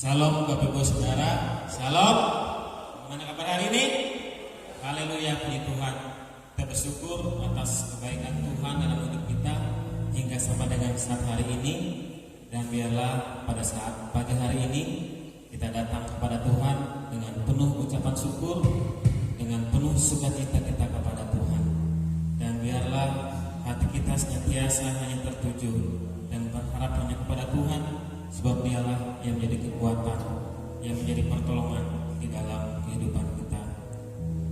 Salam Bapak Ibu Saudara, salam. Bagaimana kabar hari ini? Haleluya, puji Tuhan. Kita bersyukur atas kebaikan Tuhan dalam hidup kita hingga sampai dengan saat hari ini. Dan biarlah pada saat pagi hari ini kita datang kepada Tuhan dengan penuh ucapan syukur, dengan penuh sukacita kita kepada Tuhan. Dan biarlah hati kita senantiasa hanya tertuju dan berharap hanya kepada Tuhan, sebab Dialah yang menjadi kekuatan, yang menjadi pertolongan di dalam kehidupan kita.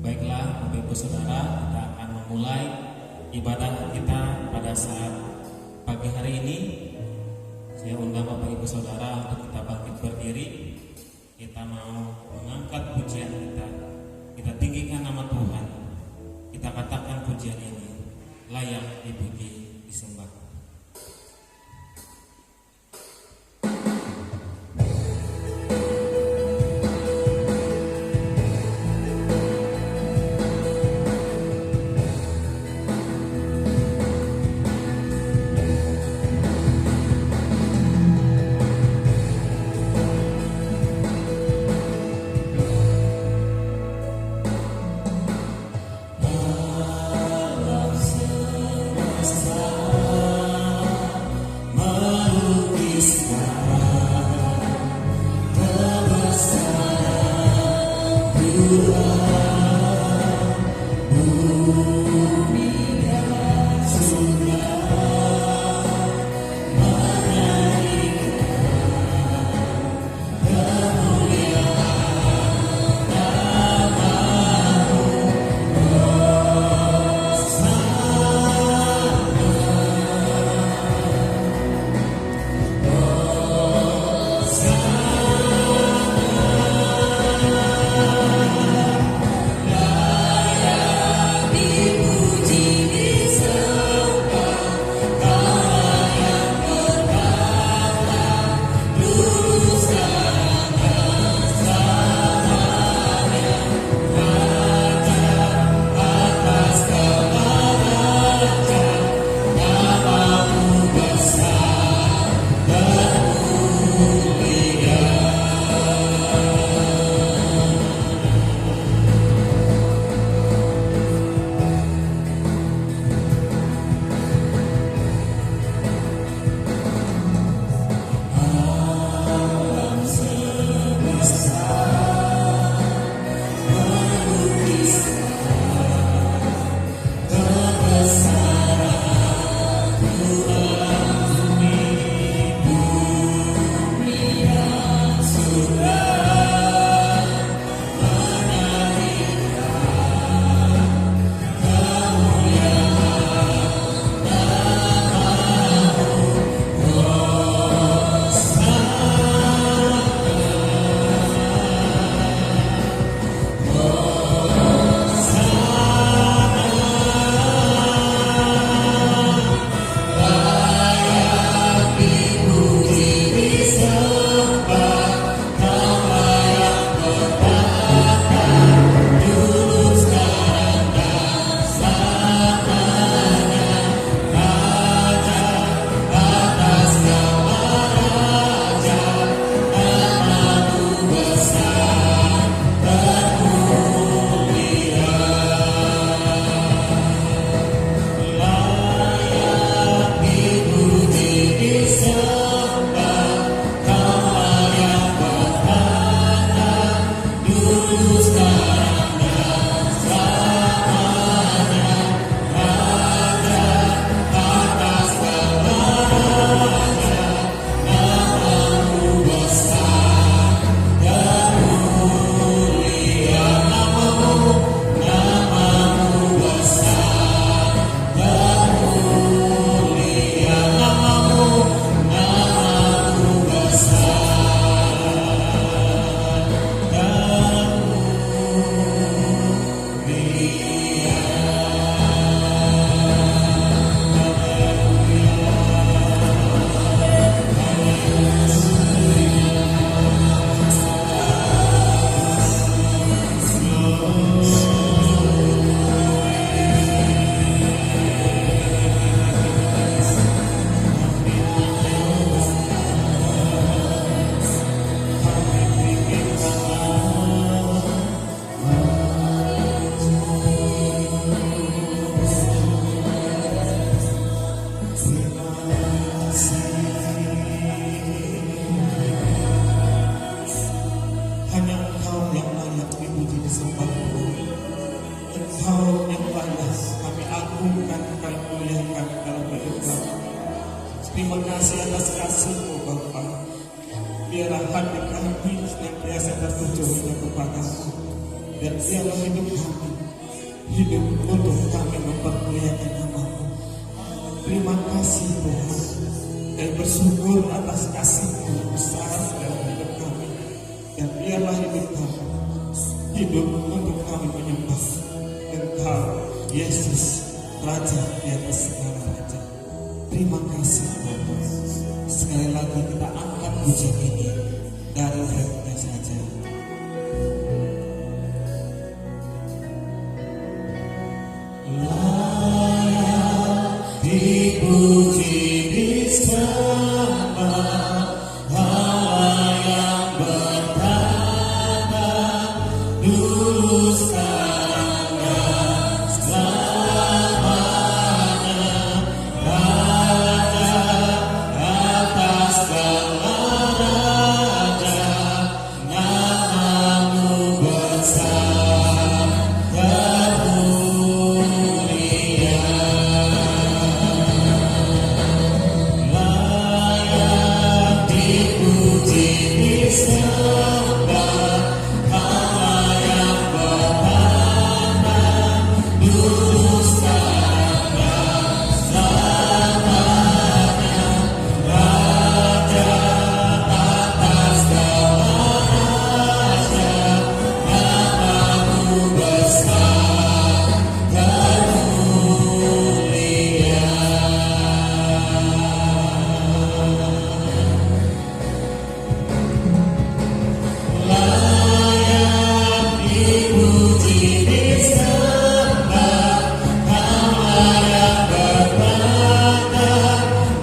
Baiklah Bapak Ibu Saudara, kita akan memulai ibadah kita pada saat pagi hari ini. Saya undang Bapak Ibu Saudara untuk kita bangkit berdiri. Kita mau mengangkat pujian kita. Kita tinggikan nama Tuhan. Kita katakan pujian ini layak dipuji, disembah. Alam semesta Hanya Engkau yang layak dipuji disembah. Engkau yang layak kami agungkan, kami muliakan dalam hidup kami. Terima kasih atas kasih-Mu Bapa. Biarlah hati kami senantiasa tertuju hanya kepadamu, dan biarlah hidup kami hidup untuk kami mempermuliakan nama-Mu. Terima kasih Tuhan. Kami bersyukur atas kasih-Mu yang besar dalam hidup kami, dan biarlah hidup kami hidup untuk kami menyembah Engkau, Yesus, Raja di atas segala raja. Terima kasih Bapa. Sekali lagi kita angkat pujian ini dari hatinya saja. Layak dipuji disembah Allah yang bertata dulu sekarang dan selamanya, Raja atas segala raja, nama-Mu besar termulia. Layak dipuji disembah Allah yang bertata dulu sekarang dan selamanya, Raja atas segala raja, nama-Mu besar termulia. Layak dipuji disembah Allah yang bertata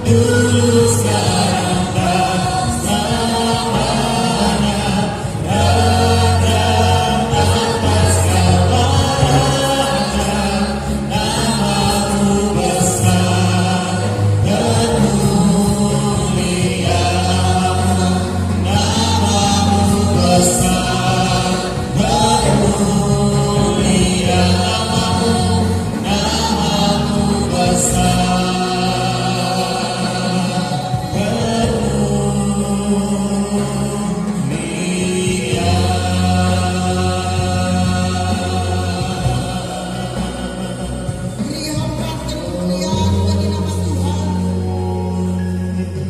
dulu sekarang dan selamanya, Raja atas segala raja, nama-Mu besar termulia. Nama-Mu besar termulia. Nama-Mu besar termulia. Beri hormat dan kemuliaan bagi nama Tuhan.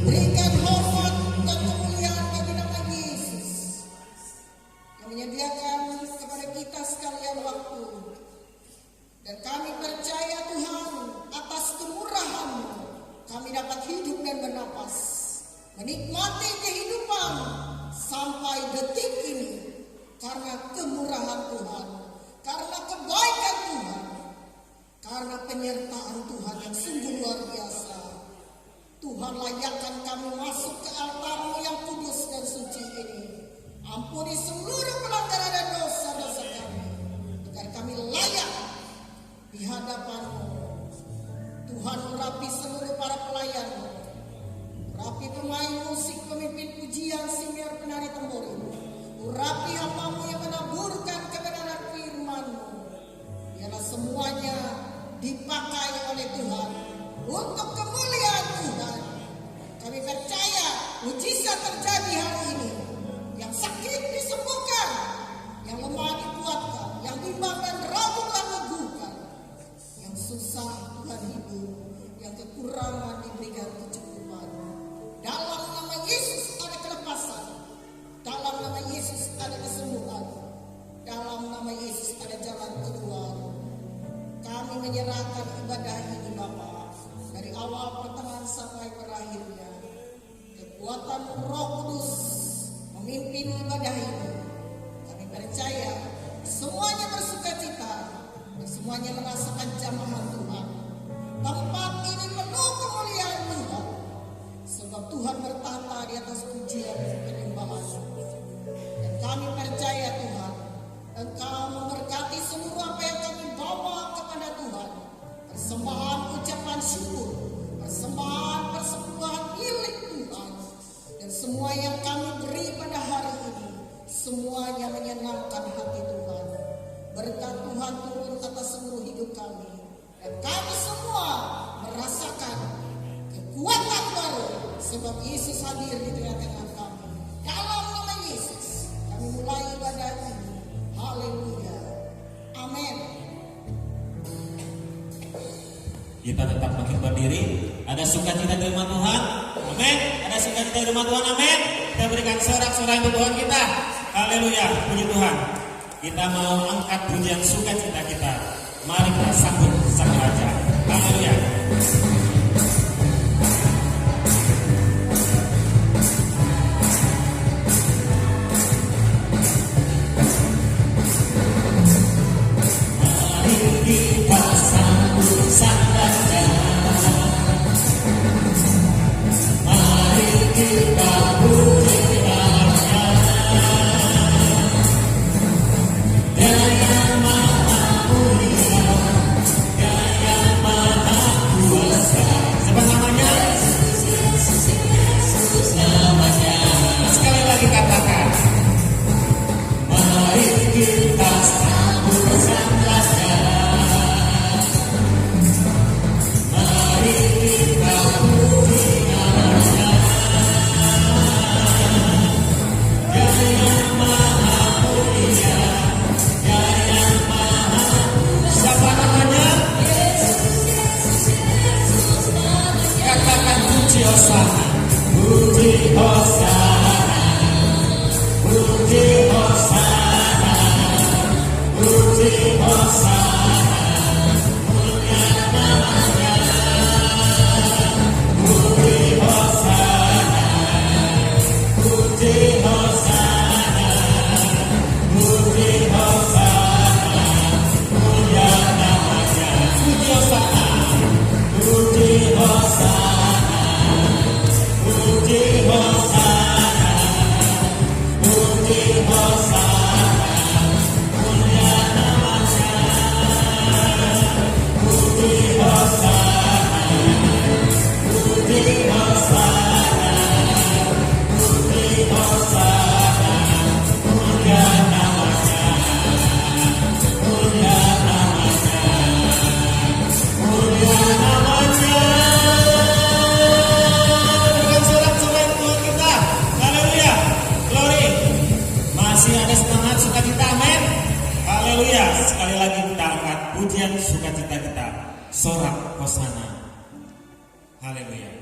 Berikan hormat dan kemuliaan bagi nama Yesus. Kami menyediakan kepada kita sekalian waktu, dan kami percaya Tuhan atas kemurahan-Mu kami dapat hidup dan bernapas, menikmati kehidupan sampai detik ini karena kemurahan Tuhan, karena kebaikan Tuhan, karena penyertaan Tuhan yang sungguh luar biasa. Tuhan, layakkan kami masuk ke altar-Mu yang kudus dan suci ini. Ampuni seluruh pelanggaran dan dosa-dosa kami, agar kami layak di hadapan-Mu. Tuhan, urapi seluruh para pelayan-Mu, urapi pemain musik, pemimpin pujian, senior penari temborin, urapi hamba-Mu yang menaburkan kebenaran firman-Mu. Biarlah semuanya dipakai oleh Tuhan untuk kemuliaan Tuhan. Kami percaya mujizat terjadi hari ini. Yang sakit disembuhkan, yang lemah dikuatkan, yang bimbang dan ragu Tuhan teguhkan, yang susah Tuhan hidup, yang kekurangan diberikan kecukupan. Dalam nama Yesus ada kelepasan, dalam nama Yesus ada kesembuhan, dalam nama Yesus ada jalan keluar. Kami menyerahkan ibadah ini Bapa, dari awal pertengahan sampai berakhirnya. Kekuatan Roh Kudus memimpin ibadah ini. Kami percaya semuanya bersukacita dan semuanya merasakan jamahan Tuhan. Tempat ini penuh kemuliaan Tuhan. sebab Yesus hadir di tengah-tengah kami. Dalam nama Yesus, kami mulai ibadah ini. Haleluya. Amin. Kita tetap bangkit berdiri. Ada sukacita di rumah Tuhan. Amin. Ada sukacita di rumah Tuhan. Amin. Kita berikan sorak-sorai untuk Tuhan kita. Haleluya. Puji Tuhan. Kita mau angkat pujian sukacita kita. Mari kita sambut Sang Raja. Haleluya. Sorak Hosana. Haleluya.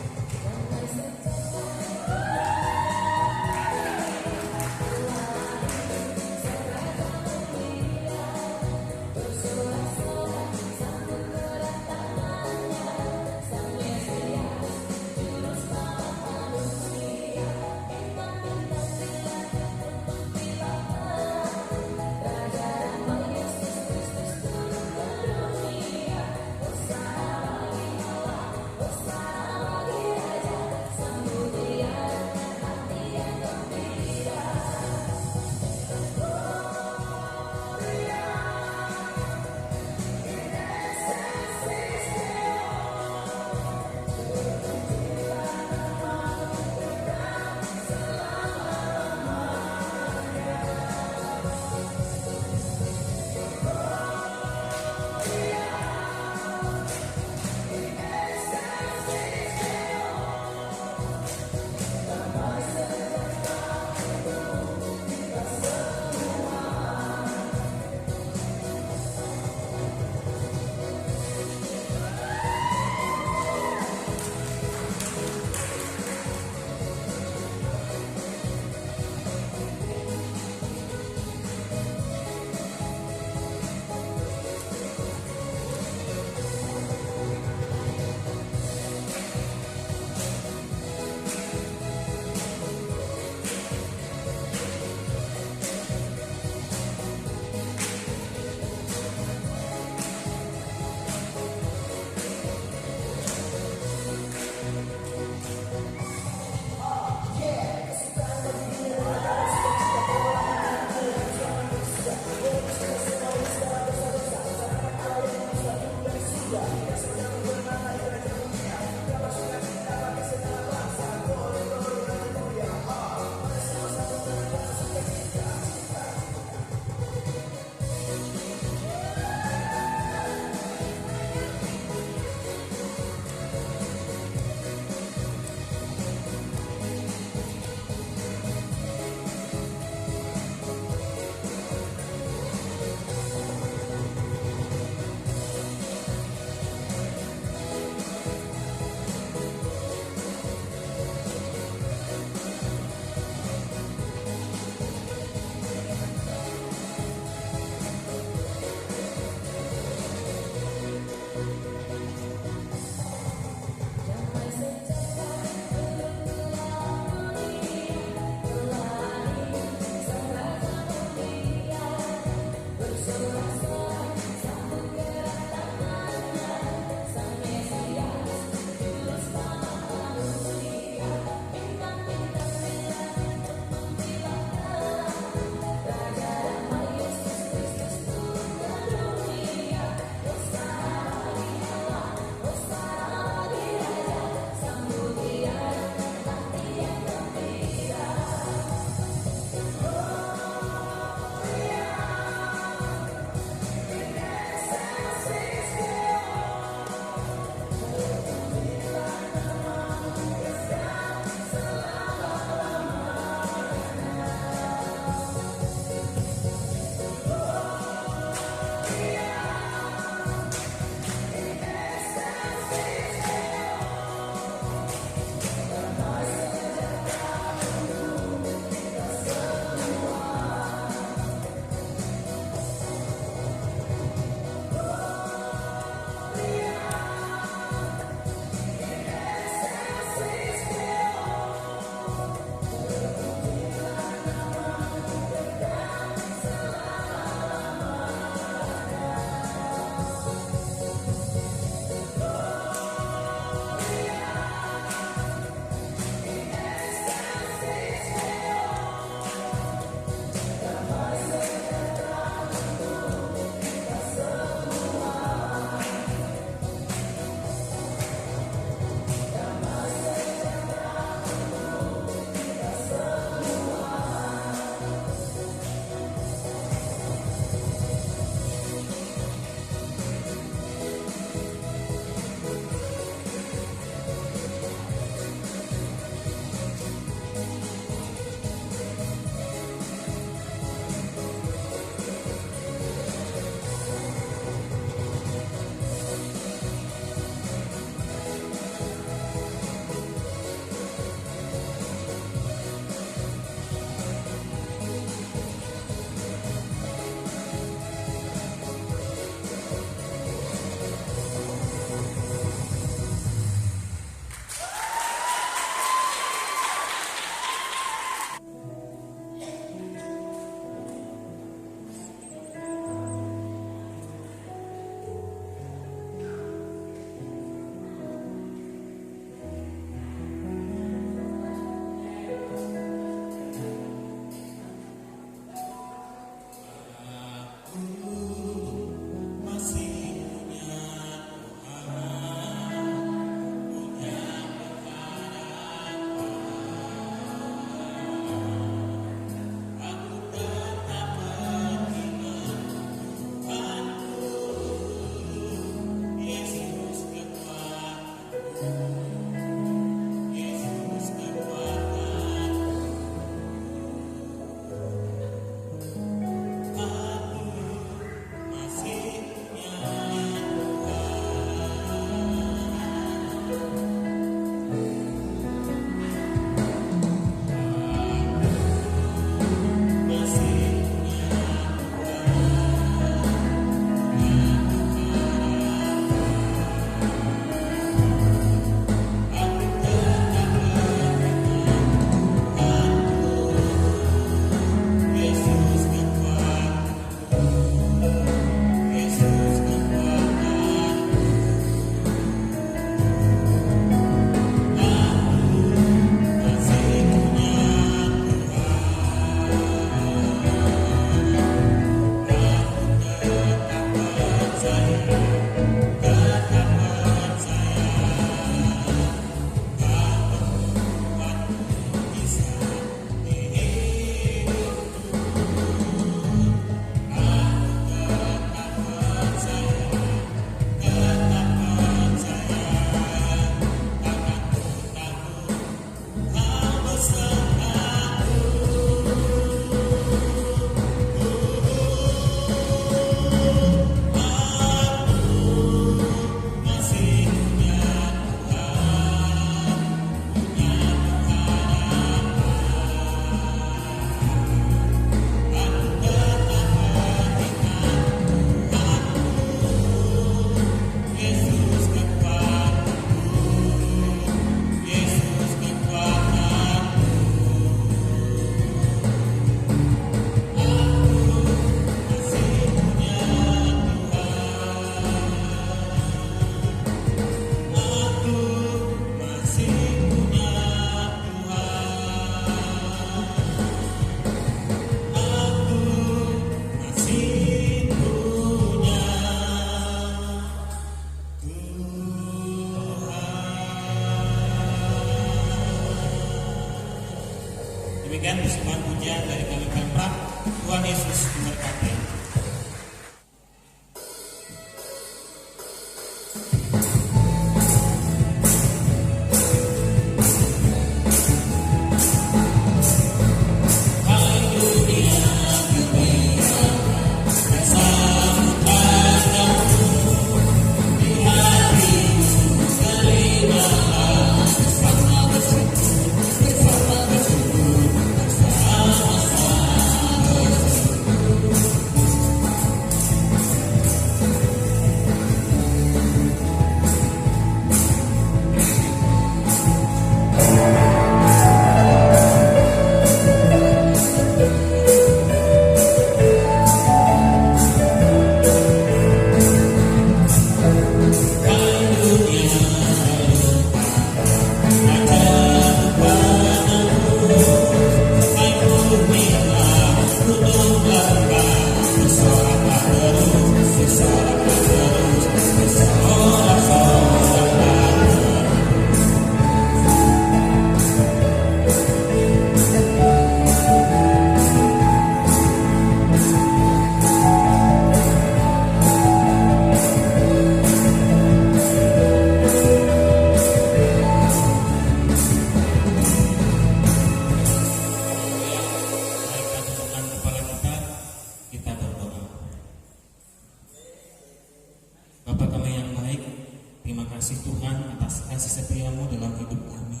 kasih Tuhan atas kasih setiamu dalam hidup kami.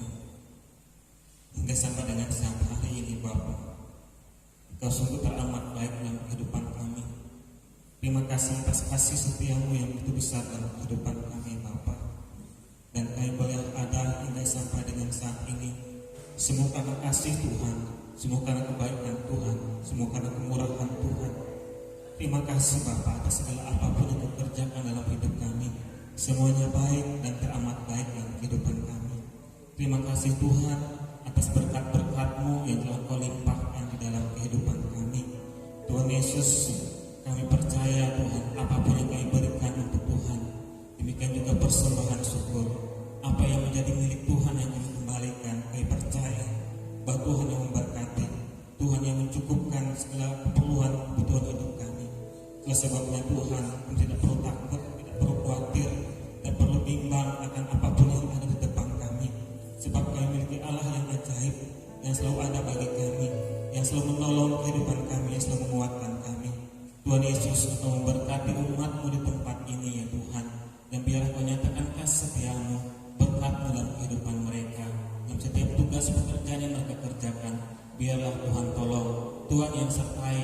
Hingga sampai dengan saat hari ini Bapa, Engkau sungguh teramat baik dalam kehidupan kami. Terima kasih atas kasih setiamu yang begitu besar dalam kehidupan kami Bapa. Dan kami boleh ada hingga sampai dengan saat ini. Semua karena kasih Tuhan, semua karena kebaikan Tuhan, semua karena kemurahan Tuhan. Terima kasih Bapa atas segala apapun yang Kau kerjakan dalam hidup kami. Semuanya baik dan teramat baik dalam kehidupan kami. Terima kasih Tuhan atas berkat-berkat-Mu yang telah Kau limpahkan di dalam kehidupan kami. Tuhan Yesus, kami percaya Tuhan apapun yang kami berikan untuk Tuhan, demikian juga persembahan syukur. Apa yang menjadi milik Tuhan yang kami kembalikan, kami percaya bahwa Tuhan yang memberkati, Tuhan yang mencukupkan segala kebutuhan hidup kami. Oleh sebabnya Tuhan, kami tidak perlu takut, tidak perlu khawatir, dan perlu bimbang akan apapun yang ada di depan kami. Sebab kami memiliki Allah yang ajaib, yang selalu ada bagi kami, yang selalu menolong kehidupan kami, yang selalu menguatkan kami. Tuhan Yesus, Engkau memberkati umat-Mu di tempat ini ya Tuhan. Dan biarlah Kau nyatakan kasih setiamu, berkat-Mu dalam kehidupan mereka, dalam setiap tugas pekerjaan yang mereka kerjakan. Biarlah Tuhan tolong, Tuhan yang sertai,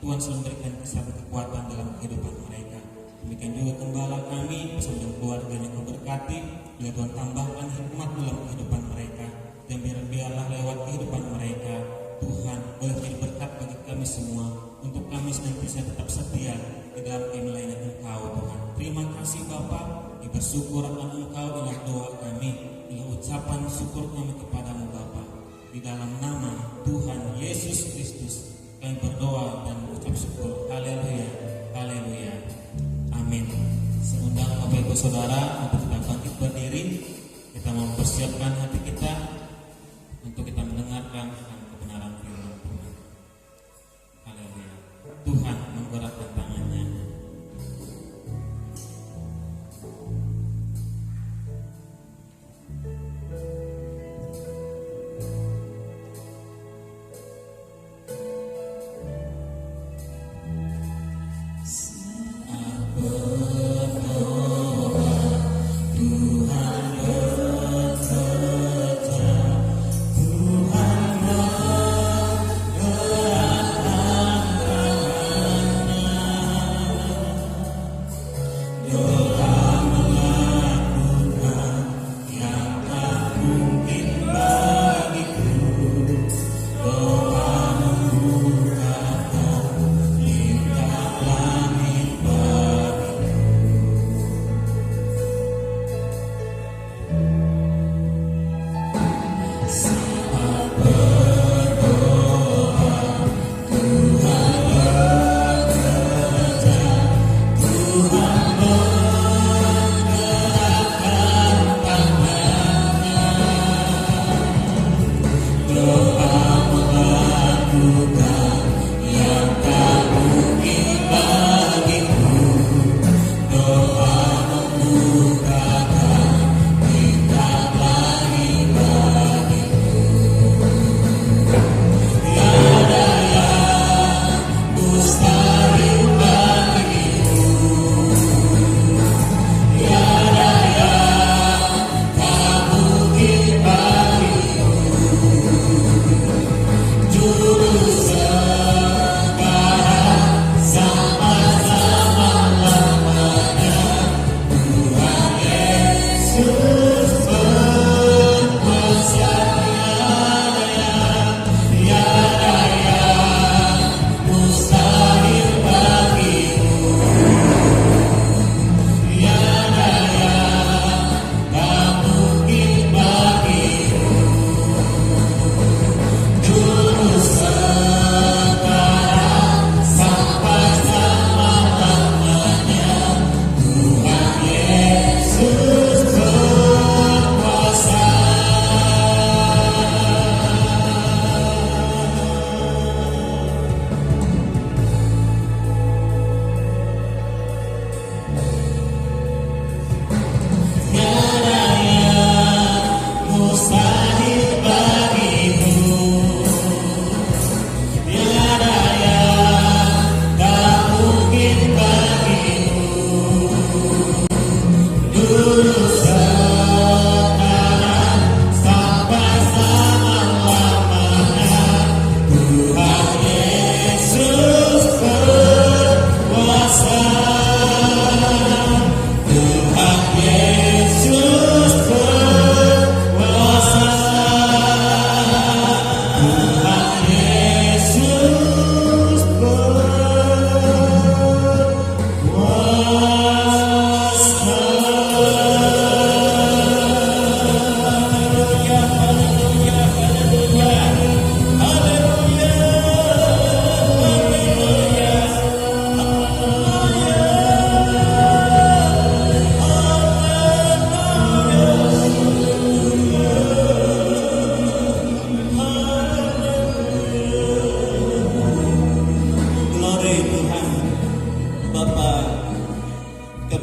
Tuhan selalu memberikan kekuatan dalam kehidupan mereka. Demikian juga gembala kami bersama keluarga yang Kau berkati. Biar Tuhan tambahkan hikmat dalam kehidupan mereka. Dan biarlah lewat kehidupan mereka Tuhan boleh menjadi berkat bagi kami semua, untuk kami senantiasa tetap setia di dalam melayani Engkau Tuhan. Terima kasih Bapa, kami bersyukur akan Engkau dalam doa kami, dalam ucapan syukur kami kepadamu Bapa. Di dalam nama Tuhan Yesus Kristus kami berdoa dan mengucap syukur. Haleluya, haleluya, amin. Saya undang Bapak Ibu Saudara untuk kita bangkit berdiri. Kita mempersiapkan hati kita untuk kita mendengarkan kebenaran firman Tuhan. Haleluya. Tuhan menggerakkan tangannya. Berdoa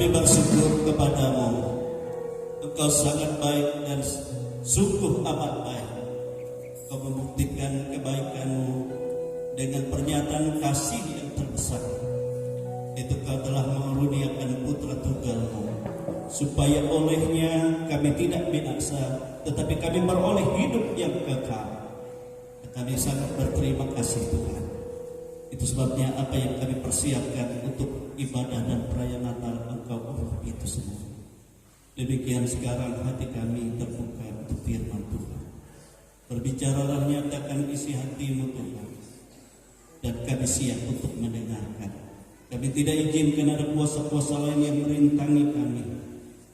Kami bersyukur kepadamu. Engkau sangat baik dan sungguh amat baik. Kau membuktikan kebaikanmu dengan pernyataan kasih yang terbesar. Itu kau telah mengaruniakan putra tunggalmu, supaya olehnya kami tidak binasa, tetapi kami beroleh hidup yang kekal. Kami sangat berterima kasih Tuhan. Itu sebabnya apa yang kami persiapkan untuk ibadah dan perayaan Natal Engkau urus itu semua. Demikian sekarang hati kami terbuka untuk firman Tuhan. Berbicaralah, nyatakan isi hatimu Tuhan, dan kami siap untuk mendengarkan. Kami tidak izinkan ada kuasa-kuasa lain yang merintangi kami.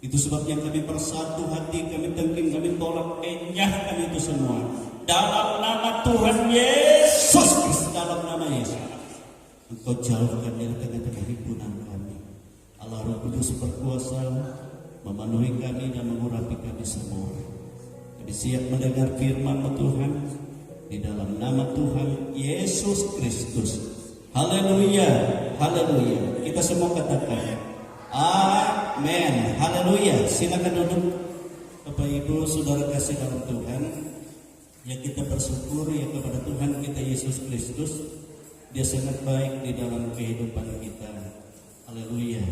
Itu sebabnya kami bersatu hati, kami tengking, kami tolak, enyahkan itu semua dalam nama Tuhan Yesus Kristus. Dalam nama Yesus, Engkau jauhkan dari tengah-tengah himpunan kami. Allah Roh Kudus berkuasa memenuhi kami dan mengurapi kami semua. Kami siap mendengar firman-Mu Tuhan, di dalam nama Tuhan Yesus Kristus. Haleluya, haleluya. Kita semua katakan amin, haleluya. Silakan duduk Bapak Ibu Saudara kasih dalam Tuhan. Ya, kita bersyukur ya kepada Tuhan kita Yesus Kristus. Dia sangat baik di dalam kehidupan kita. Haleluya.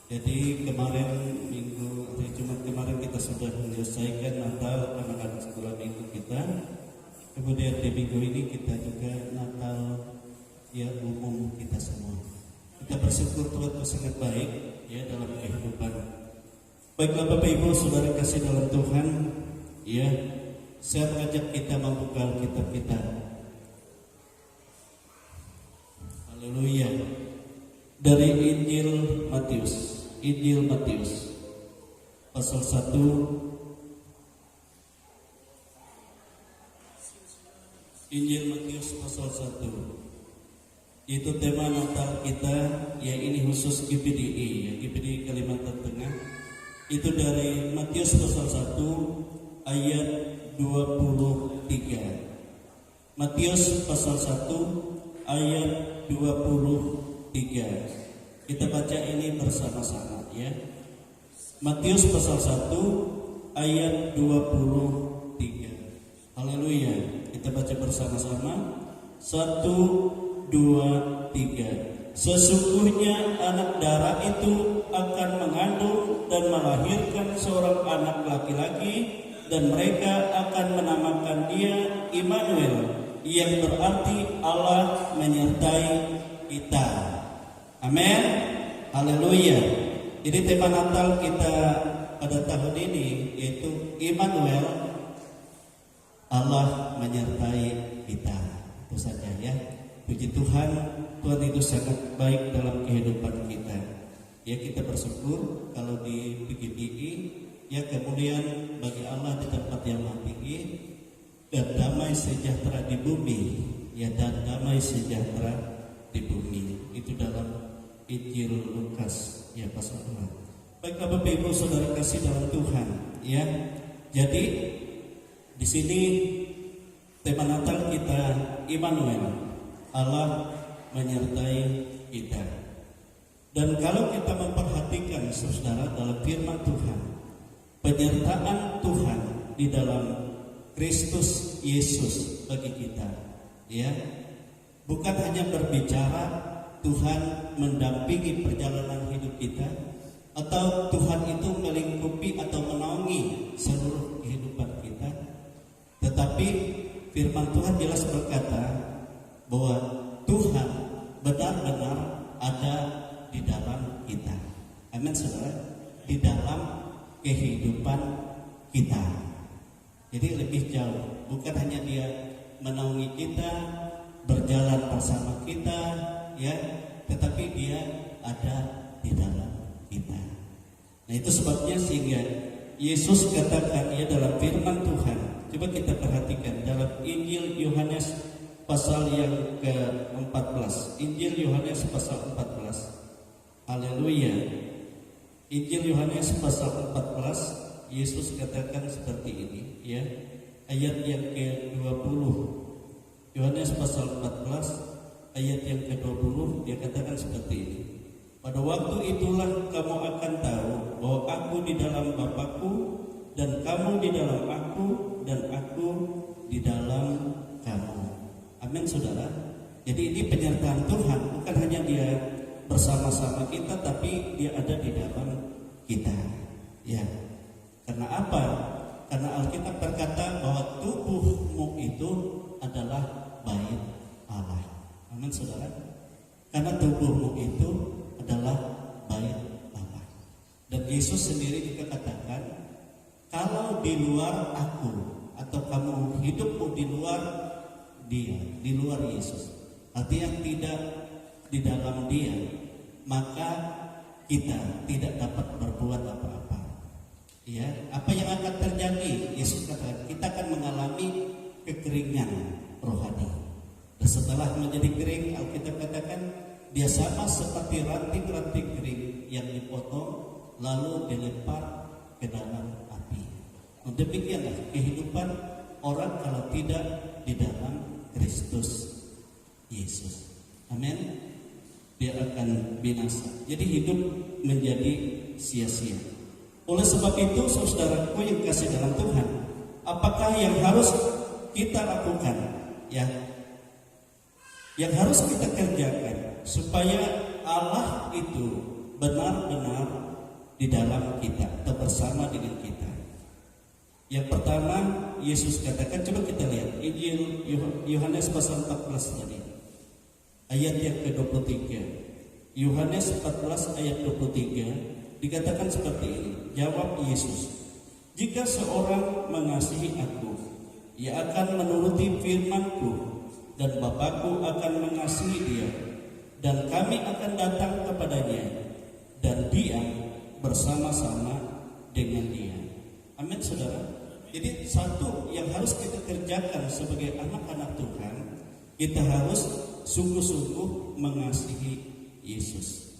Jadi kemarin minggu hari Jumat kemarin kita sudah menyelesaikan Natal anak-anak sekolah minggu kita. Kemudian di minggu ini kita juga Natal ya umum kita semua. Kita bersyukur Tuhan itu sangat baik ya dalam kehidupan. Baiklah Bapak Ibu Saudara kasih dalam Tuhan, ya saya mengajak kita membuka Alkitab kita. Haleluya. Dari Injil Matius pasal 1 Injil Matius pasal 1. Itu tema Natal kita, ya ini khusus GPDI, ya GPDI Kalimantan Tengah. Itu dari Matius pasal 1 ayat 23. Matius pasal 1 ayat 23. Kita baca ini bersama-sama ya. Matius pasal 1 ayat 23. Haleluya. Kita baca bersama-sama. 1, 2, 3. Sesungguhnya anak darah itu akan mengandung dan melahirkan seorang anak laki-laki, dan mereka akan menamakan dia Immanuel, yang berarti Allah menyertai kita. Amin. Haleluya. Jadi tema Natal kita pada tahun ini yaitu Immanuel, Allah menyertai kita. Itu saja ya. Puji Tuhan, Tuhan itu sangat baik dalam kehidupan kita. Ya kita bersyukur kalau di PGBI ya kemuliaan bagi Allah di tempat yang maha tinggi, dan damai sejahtera di bumi, ya dan damai sejahtera di bumi. Itu dalam Injil Lukas ya pasal 2. Baiklah Bapak Ibu Saudara kasih dalam Tuhan, ya. Jadi di sini tema Natal kita Immanuel, Allah menyertai kita. Dan kalau kita memperhatikan saudara dalam firman Tuhan, penyertaan Tuhan di dalam Kristus Yesus bagi kita, ya, bukan hanya berbicara Tuhan mendampingi perjalanan hidup kita, atau Tuhan itu melingkupi atau menaungi seluruh kehidupan kita, tetapi firman Tuhan jelas berkata bahwa Tuhan benar-benar ada di dalam kita. Amin saudara, di dalam kehidupan kita. Jadi lebih jauh, bukan hanya dia menaungi kita, berjalan bersama kita, ya, tetapi dia ada di dalam kita. Nah itu sebabnya sehingga Yesus katakan ya dalam firman Tuhan. Coba kita perhatikan dalam Injil Yohanes pasal yang ke-14. Injil Yohanes pasal 14. Haleluya. Injil Yohanes pasal 14, Yesus katakan seperti ini ya. Ayat yang ke-20. Yohanes pasal 14 ayat yang ke-20 dia katakan seperti ini. Pada waktu itulah kamu akan tahu bahwa aku di dalam Bapa-Ku dan kamu di dalam aku dan aku di dalam kamu. Amin saudara. Jadi ini penyertaan Tuhan, bukan hanya dia bersama-sama kita, tapi dia ada di dalam kita. Ya. Karena apa? Karena Alkitab berkata bahwa tubuhmu itu adalah bait Allah. Amin saudara. Karena tubuhmu itu adalah bait Allah. Dan Yesus sendiri juga katakan, kalau di luar aku atau kamu hidupmu di luar dia, di luar Yesus, artinya tidak di dalam dia, maka kita tidak dapat berbuat apa-apa. Ya, apa yang akan terjadi? Yesus katakan kita akan mengalami kekeringan rohani. Dan setelah menjadi kering, Alkitab katakan dia sama seperti ranting-ranting kering yang dipotong lalu dilempar ke dalam api. Nah, demikianlah kehidupan orang kalau tidak di dalam Kristus Yesus. Amin. Dia akan binasa. Jadi hidup menjadi sia-sia. Oleh sebab itu, saudaraku yang kasih dalam Tuhan, apakah yang harus kita lakukan? Ya, yang harus kita kerjakan supaya Allah itu benar-benar di dalam kita atau bersama dengan kita. Yang pertama, Yesus katakan, coba kita lihat Injil Yohanes pasal 14 tadi, ayat yang ke-23. Yohanes 14 ayat 23 dikatakan seperti ini. Jawab Yesus, jika seorang mengasihi aku, ia akan menuruti firman-Ku, dan Bapa-Ku akan mengasihi dia, dan kami akan datang kepadanya dan diam bersama-sama dengan dia. Amin saudara. Jadi satu yang harus kita kerjakan sebagai anak-anak Tuhan, kita harus sungguh-sungguh mengasihi Yesus.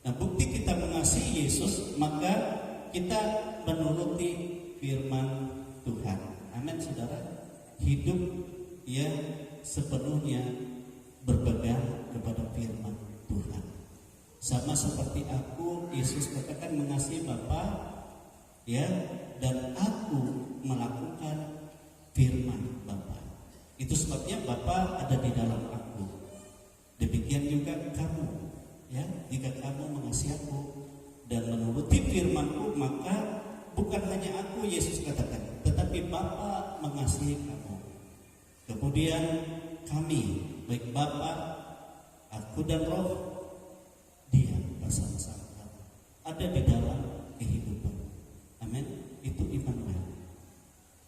Nah, bukti kita mengasihi Yesus, maka kita menuruti firman Tuhan. Amin saudara. Hidup ya sepenuhnya berpegang kepada firman Tuhan. Sama seperti aku, Yesus katakan mengasihi Bapa, ya, dan aku melakukan firman Bapa. Itu sebabnya Bapa ada di dalam aku. Demikian juga kamu, ya, jika kamu mengasihi aku dan menuruti firman-Ku, maka bukan hanya aku, Yesus katakan, tetapi Bapa mengasihi kamu. Kemudian kami, baik Bapa, aku dan Roh, dia bersama-sama kamu, ada di dalam kehidupan. Amin. Itu Immanuel.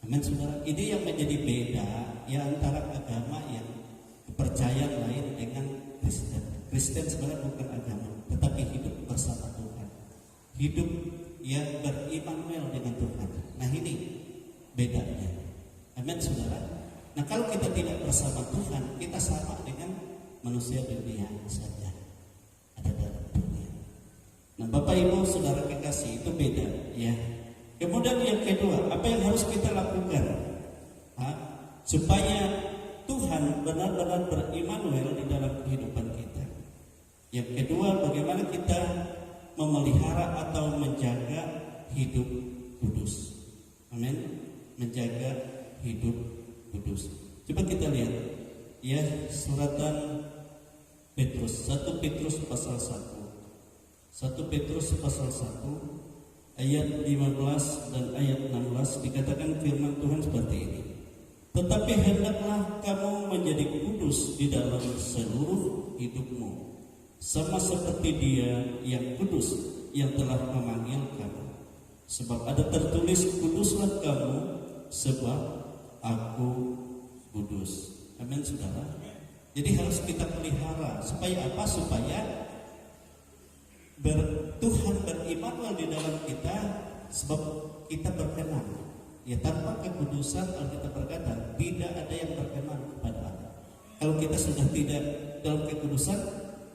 Amin saudara. Ini yang menjadi beda ya antara agama yang kepercayaan lain dengan Kristen. Kristen sebenarnya bukan agama, tetapi hidup bersama Tuhan. Hidup yang berimmanuel dengan Tuhan. Nah ini bedanya. Amin saudara. Nah kalau kita tidak bersama Tuhan, kita sama dengan manusia dunia saja, ada dalam dunia. Nah Bapak Ibu Saudara kekasih, itu beda ya. Kemudian yang kedua, apa yang harus kita lakukan supaya Tuhan benar-benar berimmanuel di dalam kehidupan kita? Yang kedua, bagaimana kita memelihara atau menjaga hidup kudus. Amin. Menjaga hidup kudus. Coba kita lihat ya suratan Petrus, 1 Petrus pasal 1. 1 Petrus pasal 1 ayat 15 dan ayat 16 dikatakan firman Tuhan seperti ini. Tetapi hendaklah kamu menjadi kudus di dalam seluruh hidupmu, sama seperti Dia yang kudus yang telah memanggil kamu. Sebab ada tertulis, kuduslah kamu sebab aku kudus. Amin saudara. Jadi harus kita pelihara supaya apa? Supaya Tuhan berimmanuel di dalam kita, sebab kita berkenan. Ya tanpa kekudusan Alkitab berkata tidak ada yang berkenan kepada Allah. Kalau kita sudah tidak dalam kekudusan,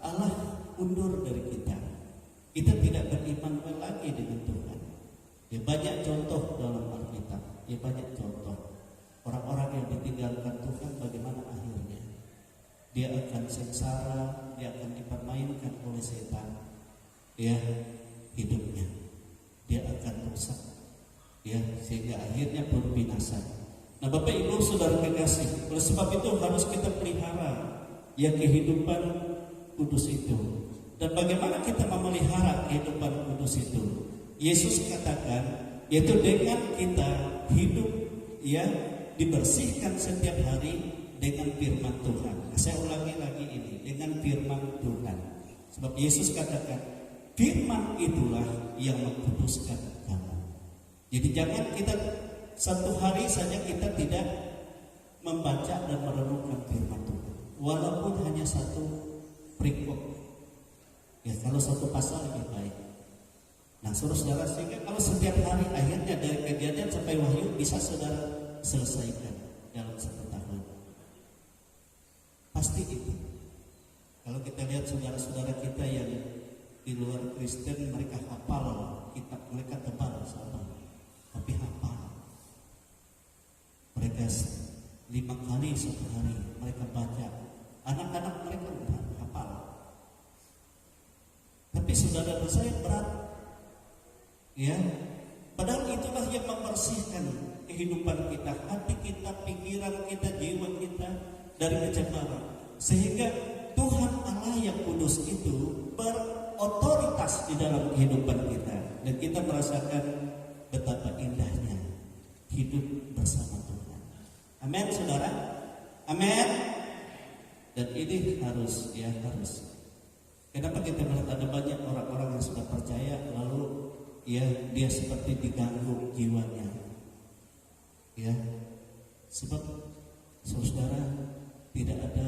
Allah undur dari kita. Kita tidak berimmanuel lagi dengan Tuhan. Ya banyak contoh dalam Alkitab. Ya banyak contoh orang-orang yang ditinggalkan Tuhan, bagaimana akhirnya dia akan sengsara, dia akan dipermainkan oleh setan. ya hidupnya, dia akan rusak, ya, sehingga akhirnya pun binasa. Nah, Bapak Ibu Saudara kekasih, oleh sebab itu harus kita pelihara ya kehidupan kudus itu. Dan bagaimana kita memelihara kehidupan kudus itu? Yesus katakan, yaitu dengan kita hidup ya dibersihkan setiap hari dengan firman Tuhan. Nah, saya ulangi lagi ini, dengan firman Tuhan. Sebab Yesus katakan, firman itulah yang mengkuduskan kamu. Jadi jangan kita satu hari saja kita tidak membaca dan merenungkan firman Tuhan, walaupun hanya satu perikop. Ya, kalau satu pasal lebih baik. Nah, saudara, sehingga kalau setiap hari akhirnya dari Kejadian sampai Wahyu bisa saudara selesaikan dalam 1 tahun. Pasti itu. Kalau kita lihat saudara-saudara kita yang di luar Kristen, mereka hafal kitab, mereka tebal sama, tapi hafal. Mereka 5 kali satu hari mereka baca. Anak-anak mereka udah hafal. Tapi saudara saya berat, ya. Padahal itulah yang membersihkan kehidupan kita, hati kita, pikiran kita, jiwa kita dari kecemaran, sehingga Tuhan Allah yang kudus itu berotoritas di dalam kehidupan kita, dan kita merasakan betapa indahnya hidup bersama Tuhan. Amin, saudara. Amin. Dan ini harus, ya harus. Kenapa kita melihat ada banyak orang-orang yang sudah percaya lalu ya dia seperti diganggu jiwanya, ya, sebab saudara tidak ada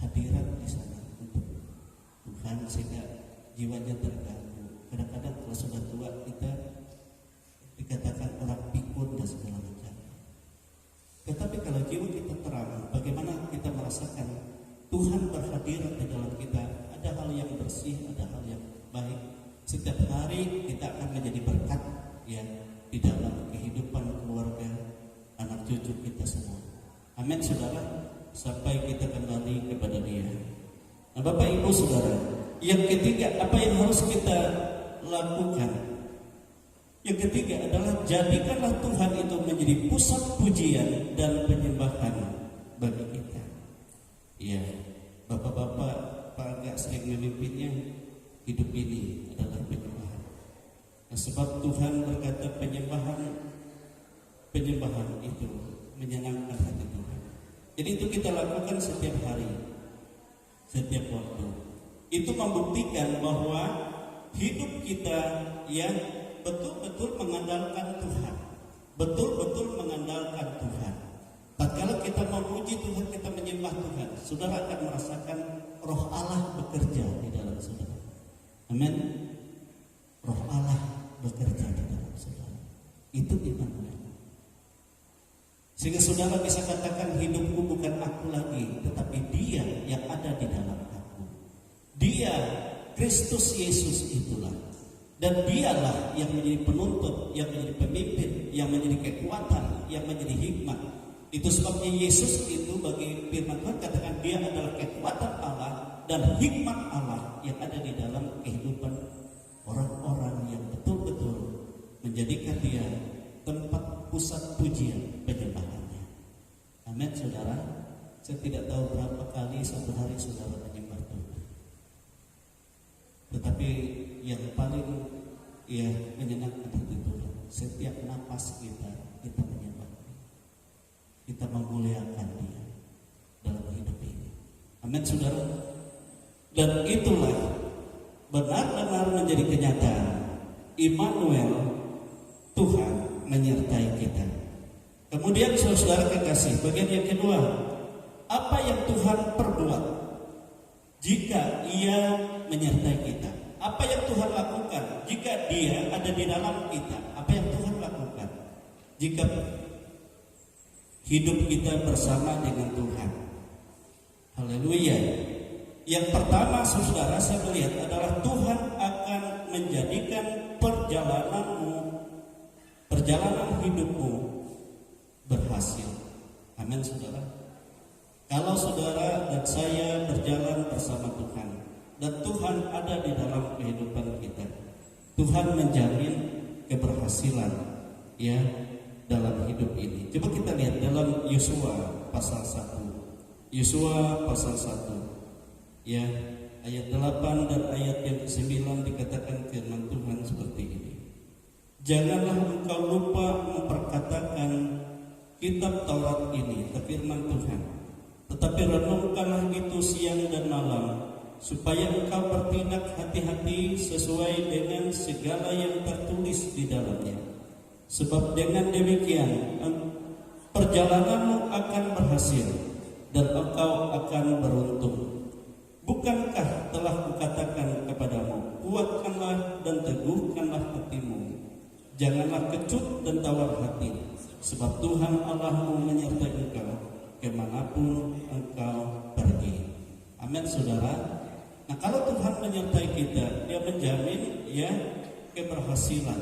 hadirat di sana untuk Tuhan sehingga jiwanya terganggu. Kadang-kadang kalau sudah tua kita dikatakan orang pikun dan segala macam. Tetapi kalau jiwa kita terang, bagaimana kita merasakan Tuhan berhadirat di dalam kita? Ada hal yang bersih, ada hal yang baik. Setiap hari kita akan menjadi berkat ya di dalam kehidupan keluarga, anak cucu kita semua. Amin, saudara. Sampai kita kembali kepada Dia. Nah, Bapak Ibu Saudara, yang ketiga apa yang harus kita lakukan? Yang ketiga adalah jadikanlah Tuhan itu menjadi pusat pujian dan penyembahan bagi kita. Ya, bapak-bapak agak sering memimpinnya, hidup ini adalah penyembahan. Nah, sebab Tuhan berkata penyembahan itu menyenangkan hati Tuhan. Jadi itu kita lakukan setiap hari, setiap waktu. Itu membuktikan bahwa hidup kita yang betul-betul mengandalkan Tuhan, betul-betul mengandalkan Tuhan. Tatkala kita memuji Tuhan, kita menyembah Tuhan, saudara akan merasakan Roh Allah bekerja di dalam saudara. Amin. Roh Allah bekerja di dalam saudara. Itu Immanuel. Sehingga saudara bisa katakan hidupku bukan aku lagi, tetapi Dia yang ada di dalam aku. Dia, Kristus Yesus itulah. Dan Dialah yang menjadi penuntut, yang menjadi pemimpin, yang menjadi kekuatan, yang menjadi hikmat. Itu sebabnya Yesus itu bagi firman Tuhan katakan Dia adalah kekuatan Allah dan hikmat Allah yang ada di dalam kehidupan orang-orang yang betul-betul menjadikan Dia tempat pusat pujian penyembahannya. Amin, saudara. Saya tidak tahu berapa kali satu hari saudara menyembah Tuhan, tetapi yang paling menyenangkan hati Tuhan, setiap napas kita menyembah, kita memuliakan Dia dalam hidup ini. Amin, saudara. Dan itulah benar-benar menjadi kenyataan Immanuel, Tuhan menyertai kita. Kemudian saudara kekasih, bagian yang kedua, apa yang Tuhan perbuat jika Ia menyertai kita? Apa yang Tuhan lakukan jika Dia ada di dalam kita? Apa yang Tuhan lakukan jika hidup kita bersama dengan Tuhan? Haleluya. Yang pertama saudara saya melihat adalah Tuhan akan menjadikan perjalanan hidupmu berhasil. Amin, saudara. Kalau saudara dan saya berjalan bersama Tuhan dan Tuhan ada di dalam kehidupan kita, Tuhan menjamin keberhasilan ya dalam hidup ini. Coba kita lihat dalam Yosua pasal 1. Yosua pasal 1 ya, ayat 8 dan ayat yang ke-9 dikatakan firman Tuhan seperti ini. Janganlah engkau lupa memperkatakan kitab Taurat ini, firman Tuhan, tetapi renungkanlah itu siang dan malam, supaya engkau bertindak hati-hati sesuai dengan segala yang tertulis di dalamnya. Sebab dengan demikian perjalananmu akan berhasil dan engkau akan beruntung. Bukankah telah kukatakan kepadamu, kuatkanlah dan teguhkanlah hatimu, janganlah kecut dan tawar hati, sebab Tuhan Allahmu menyertai engkau kemanapun engkau pergi. Amin, saudara. Nah, kalau Tuhan menyertai kita, Dia menjamin ya keberhasilan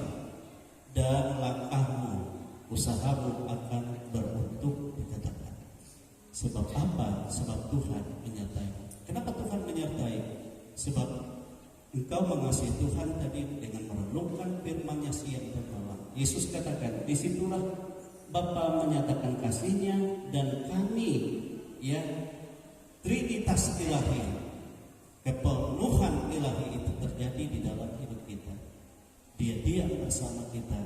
dan langkahmu, usahamu akan beruntung, dikatakan. Sebab apa? Sebab Tuhan menyertai. Kenapa Tuhan menyertai? Sebab engkau mengasihi Tuhan tadi dengan merenungkan firman-Nya siang dan malam. Yesus katakan, disitulah Bapa menyatakan kasih-Nya dan kami ya Trinitas Ilahi, kepenuhan Ilahi itu terjadi di dalam hidup kita. Dia bersama kita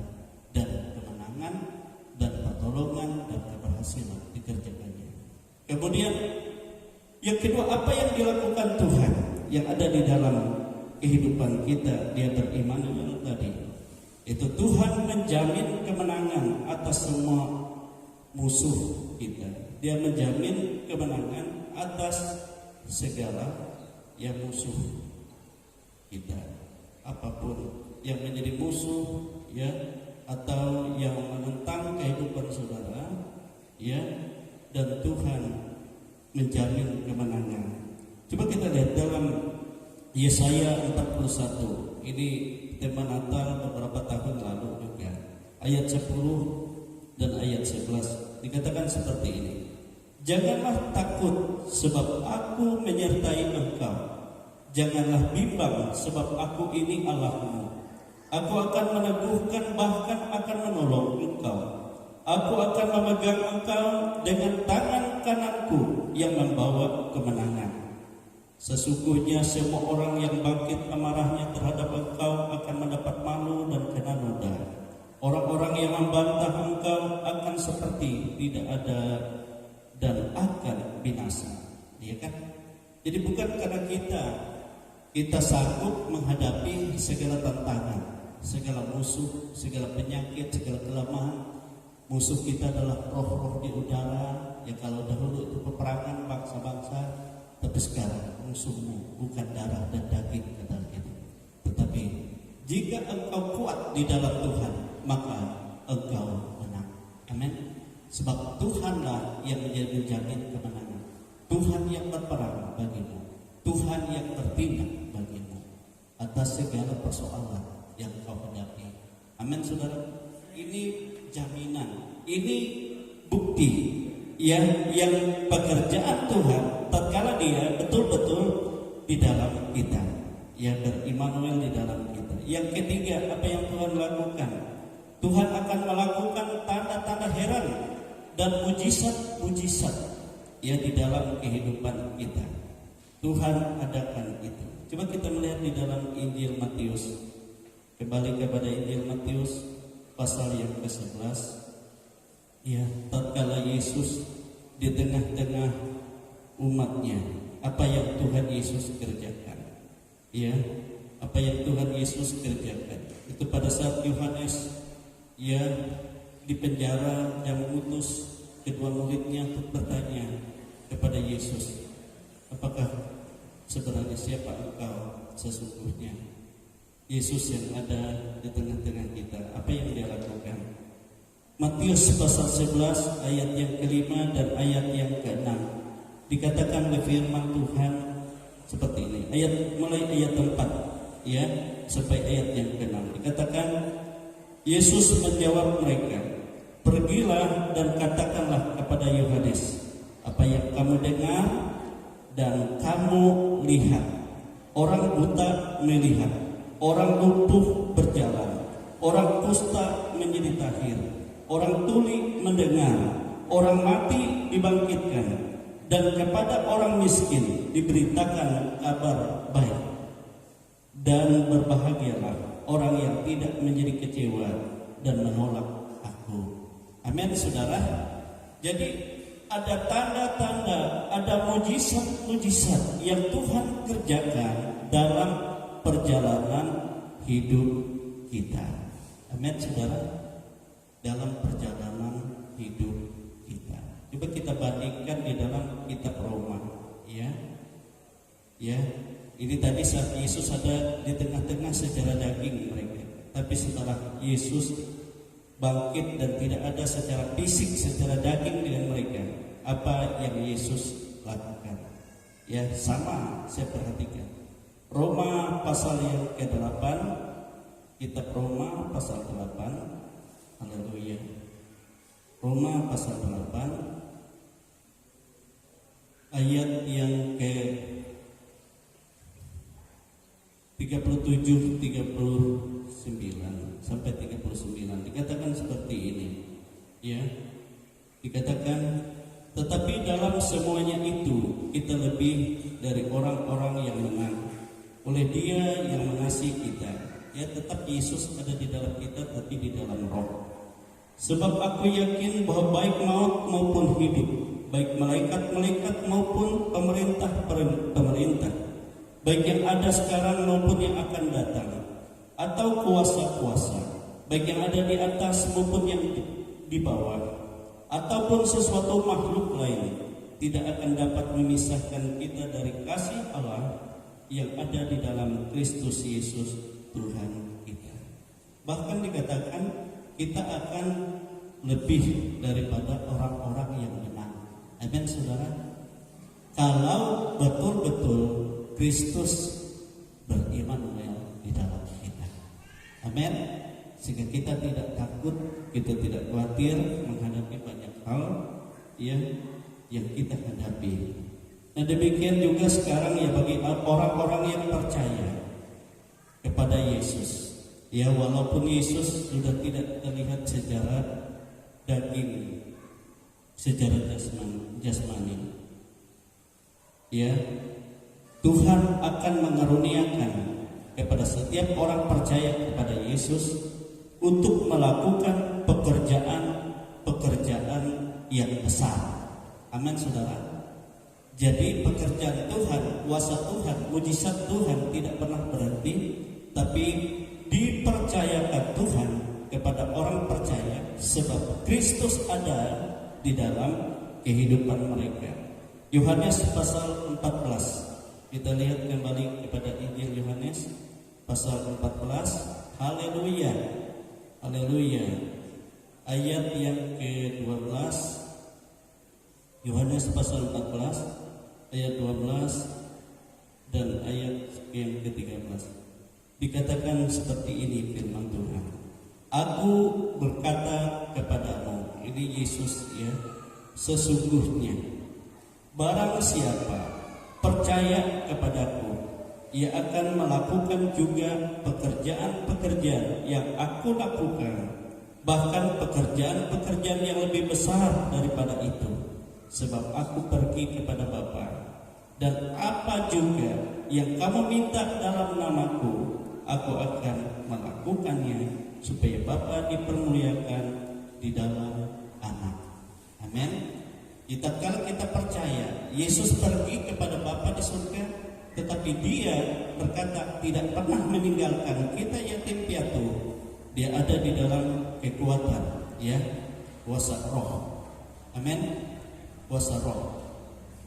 dan kemenangan dan pertolongan dan keberhasilan dikerjakannya. Kemudian yang kedua, apa yang dilakukan Tuhan yang ada di dalam kehidupan kita, Dia beriman tadi. Itu Tuhan menjamin kemenangan atas semua musuh kita. Dia menjamin kemenangan atas segala yang musuh kita. Apapun yang menjadi musuh ya, atau yang menentang kehidupan saudara ya, dan Tuhan menjamin kemenangan. Coba kita lihat dalam Yesaya 41. Ini tema Natal beberapa tahun lalu juga. Ayat 10 dan ayat 11 dikatakan seperti ini. Janganlah takut sebab aku menyertai engkau. Janganlah bimbang sebab aku ini Allahmu. Aku akan meneguhkan, bahkan akan menolong engkau. Aku akan memegang engkau dengan tangan kananku yang membawa kemenangan. Sesungguhnya semua orang yang bangkit amarahnya terhadap engkau akan mendapat malu dan kena noda. Orang-orang yang membantah engkau akan seperti tidak ada dan akan binasa. Ya kan? Jadi bukan karena kita sanggup menghadapi segala tantangan, segala musuh, segala penyakit, segala kelemahan. Musuh kita adalah roh-roh di udara. Ya kalau dahulu itu peperangan bangsa-bangsa, tapi sekarang musuhmu bukan darah dan daging, kata kita. Tetapi jika engkau kuat di dalam Tuhan, maka engkau menang. Amin. Sebab Tuhanlah yang menjamin kemenangan. Tuhan yang berperang bagimu. Tuhan yang bertindak bagimu atas segala persoalan yang kau hadapi. Amin, saudara. Ini jaminan, ini bukti yang pekerjaan Tuhan tatkala Dia betul-betul di dalam kita, yang berimmanuel di dalam kita. Yang ketiga, apa yang Tuhan lakukan? Tuhan akan melakukan tanda-tanda heran dan mujizat-mujizat yang di dalam kehidupan kita. Tuhan adakan itu. Coba kita melihat di dalam Injil Matius. Kembali kepada Injil Matius pasal yang ke-11. Ya, tatkala Yesus di tengah-tengah umatnya, apa yang Tuhan Yesus kerjakan? Ya, apa yang Tuhan Yesus kerjakan? Itu pada saat Yohanes ya di penjara dan mengutus kedua muridnya untuk bertanya kepada Yesus, apakah sebenarnya siapa engkau sesungguhnya? Yesus yang ada di tengah-tengah kita, apa yang Dia lakukan? Matius pasal 11 ayat yang ke-5 dan ayat yang ke-6 dikatakan oleh firman Tuhan seperti ini. Mulai ayat 4 ya sampai ayat yang ke-6 dikatakan, Yesus menjawab mereka, pergilah dan katakanlah kepada Yohanes apa yang kamu dengar dan kamu lihat. Orang buta melihat, orang lumpuh berjalan, orang kusta menjadi tahir, orang tuli mendengar, orang mati dibangkitkan, dan kepada orang miskin diberitakan kabar baik. Dan berbahagialah orang yang tidak menjadi kecewa dan menolak aku. Amin, saudara. Jadi ada tanda-tanda, ada mujizat-mujizat yang Tuhan kerjakan dalam perjalanan hidup kita. Amin, saudara. Dalam perjalanan hidup kita. Coba kita bandingkan di dalam kitab Roma, ya. Ini tadi saat Yesus ada di tengah-tengah secara daging mereka. Tapi setelah Yesus bangkit dan tidak ada secara fisik, secara daging dengan mereka, apa yang Yesus lakukan? Ya, sama saya perhatikan. Roma pasal yang ke-8, kitab Roma pasal 8. Haleluya. Roma pasal 8 ayat yang ke 37, 39 sampai 39 dikatakan seperti ini, ya. Dikatakan, tetapi dalam semuanya itu kita lebih dari orang-orang yang menang oleh Dia yang mengasihi kita. Ya, tetap Yesus ada di dalam kita, tapi di dalam roh. Sebab aku yakin bahwa baik maut maupun hidup, baik malaikat-malaikat maupun pemerintah, baik yang ada sekarang maupun yang akan datang, atau kuasa-kuasa, baik yang ada di atas maupun yang di bawah, ataupun sesuatu makhluk lain, tidak akan dapat memisahkan kita dari kasih Allah yang ada di dalam Kristus Yesus Tuhan kita. Bahkan dikatakan kita akan lebih daripada orang-orang yang menang. Amin, saudara. Kalau betul-betul Kristus berimanuel di dalam kita. Amin. Sehingga kita tidak takut, kita tidak khawatir menghadapi banyak hal yang kita hadapi. Nah, demikian juga sekarang ya bagi orang-orang yang percaya kepada Yesus. Ya, walaupun Yesus sudah tidak terlihat secara daging, secara jasmani. Ya, Tuhan akan mengaruniakan kepada setiap orang percaya kepada Yesus untuk melakukan pekerjaan yang besar. Amin, saudara. Jadi pekerjaan Tuhan, kuasa Tuhan, mujizat Tuhan tidak pernah berhenti, tapi dipercayakan Tuhan kepada orang percaya sebab Kristus ada di dalam kehidupan mereka. Yohanes pasal 14. Kita lihat kembali kepada Injil Yohanes pasal 14. Haleluya. Haleluya. Ayat yang ke-12. Yohanes pasal 14 ayat 12 dan ayat yang ke-13. Dikatakan seperti ini firman Tuhan. Aku berkata kepadamu, ini Yesus ya, sesungguhnya barang siapa percaya kepadaku, ia akan melakukan juga pekerjaan-pekerjaan yang aku lakukan, bahkan pekerjaan-pekerjaan yang lebih besar daripada itu, sebab aku pergi kepada Bapa. Dan apa juga yang kamu minta dalam namaku, aku akan melakukannya, supaya Bapa dipermuliakan di dalam Anak. Amin. Kalau kita percaya Yesus pergi kepada Bapa di surga, tetapi Dia berkata tidak pernah meninggalkan kita yatim piatu. Dia ada di dalam kekuatan, ya, kuasa Roh. Amin. Kuasa Roh.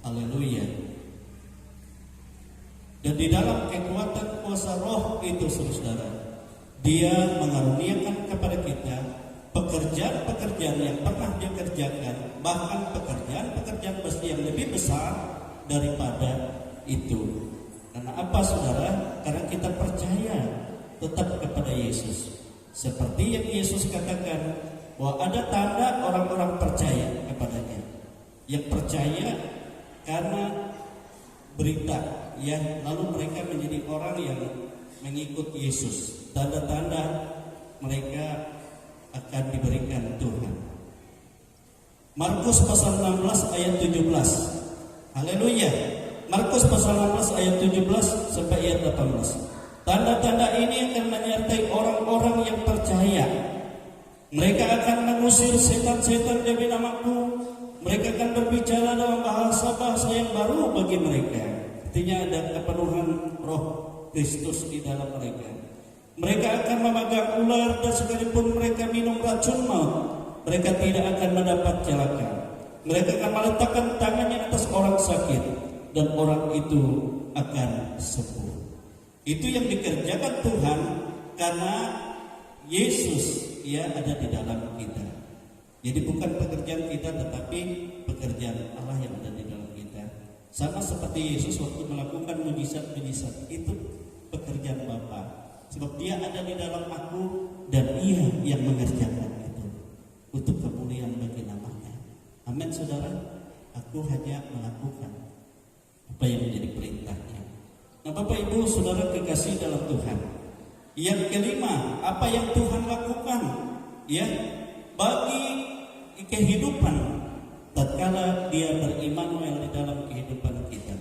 Haleluya. Dan di dalam kekuatan kuasa Roh itu, saudara, Dia mengaruniakan kepada kita pekerjaan-pekerjaan yang pernah Dia kerjakan, bahkan pekerjaan-pekerjaan yang lebih besar daripada itu. Karena apa, saudara? Karena kita percaya tetap kepada Yesus. Seperti yang Yesus katakan, bahwa ada tanda orang-orang percaya kepadanya. Yang percaya karena berita, ya, lalu mereka menjadi orang yang mengikut Yesus, tanda-tanda mereka akan diberikan Tuhan. Markus pasal 16 ayat 17. Haleluya. Markus pasal 16 ayat 17 sampai ayat 18. Tanda-tanda ini akan menyertai orang-orang yang percaya. Mereka akan mengusir setan-setan demi namaku. Mereka akan berbicara dalam bahasa-bahasa yang baru bagi mereka. Artinya ada kepenuhan Roh Kristus di dalam mereka. Mereka akan memegang ular, dan sekalipun mereka minum racun maut, mereka tidak akan mendapat celaka. Mereka akan meletakkan tangannya atas orang sakit, dan orang itu akan sembuh. Itu yang dikerjakan Tuhan karena Yesus ada di dalam kita. Jadi bukan pekerjaan kita, tetapi pekerjaan Allah yang ada di dalam kita. Sama seperti Yesus waktu melakukan mujizat-mujizat, itu pekerjaan Bapa. Sebab Dia ada di dalam aku, dan Ia yang mengerjakan itu untuk kemuliaan bagi namanya. Amin, saudara. Aku hanya melakukan apa yang menjadi perintahnya. Nah, Bapak Ibu Saudara kekasih dalam Tuhan, yang kelima, apa yang Tuhan lakukan bagi kehidupan tatkala Dia berimanuel di dalam kehidupan kita.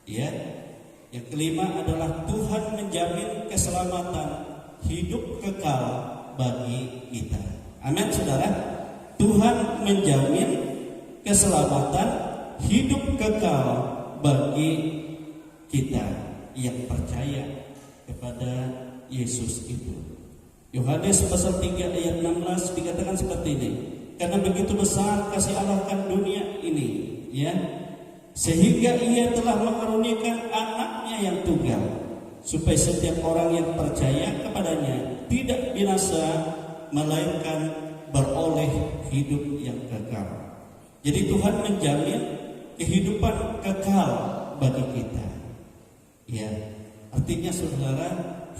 Yang kelima adalah Tuhan menjamin keselamatan hidup kekal bagi kita. Amin, saudara. Tuhan menjamin keselamatan hidup kekal bagi kita yang percaya kepada Yesus itu. Yohanes pasal 3 ayat 16 dikatakan seperti ini. Karena begitu besar kasih Allah akan dunia ini, sehingga Ia telah mengaruniakan anaknya yang tunggal, supaya setiap orang yang percaya kepadanya tidak binasa, melainkan beroleh hidup yang kekal. Jadi Tuhan menjamin kehidupan kekal bagi kita. Artinya saudara,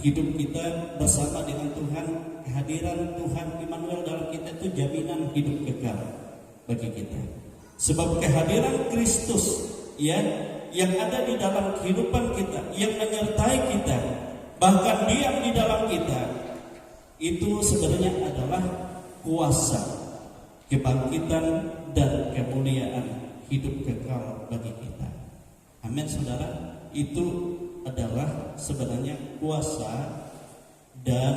hidup kita bersama dengan Tuhan, kehadiran Tuhan Immanuel dalam kita itu jaminan hidup kekal bagi kita. Sebab kehadiran Kristus yang ada di dalam kehidupan kita, yang menyertai kita, bahkan diam di dalam kita, itu sebenarnya adalah kuasa kebangkitan dan kemuliaan hidup kekal bagi kita. Amin, saudara. Itu adalah sebenarnya kuasa dan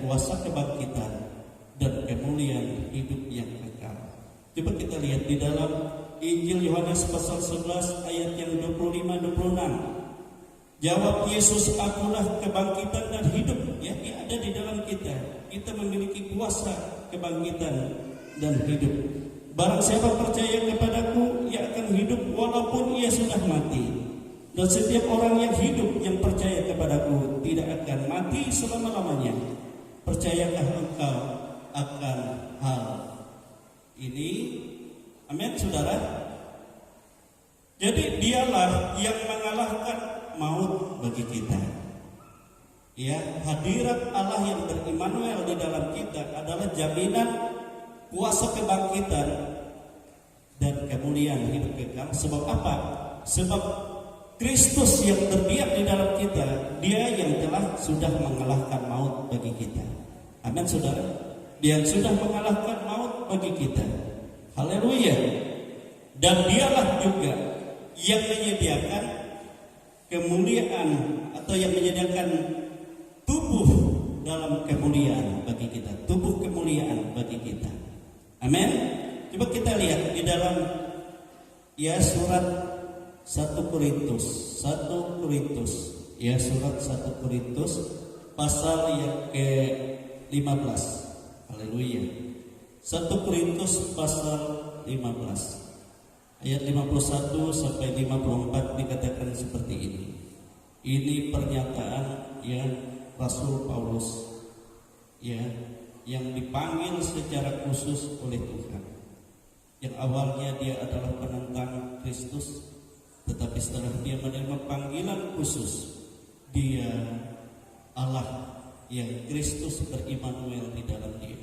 kuasa kebangkitan dan kemuliaan hidup yang kekal. Coba kita lihat di dalam Injil Yohanes pasal 11 ayat yang 25-26. Jawab Yesus, akulah kebangkitan dan hidup. Ia ada di dalam kita. Kita memiliki kuasa kebangkitan dan hidup. Barang siapa percaya kepadaku, ia akan hidup walaupun ia sudah mati. Dan setiap orang yang hidup yang percaya kepadaku tidak akan mati selama-lamanya. Percayakah engkau akan hal ini? Amin, saudara. Jadi Dialah yang mengalahkan maut bagi kita. Hadirat Allah yang berimmanuel di dalam kita adalah jaminan kuasa kebangkitan dan kemuliaan hidup kekal. Sebab apa? Sebab Kristus yang terdiam di dalam kita, Dia yang telah sudah mengalahkan maut bagi kita. Amin, saudara. Dia yang sudah mengalahkan maut bagi kita. Haleluya. Dan Dialah juga yang menyediakan kemuliaan, atau yang menyediakan tubuh dalam kemuliaan bagi kita. Tubuh kemuliaan bagi kita. Amin. Coba kita lihat di dalam surat 1 Korintus, surat 1 Korintus pasal yang ke-15. Haleluya. 1 Korintus pasal 15 ayat 51 sampai 54 dikatakan seperti ini. Ini pernyataan Rasul Paulus yang dipanggil secara khusus oleh Tuhan. Yang awalnya dia adalah penentang Kristus, tetapi setelah dia menerima panggilan khusus, dia Allah yang Kristus berimmanuel di dalam dia.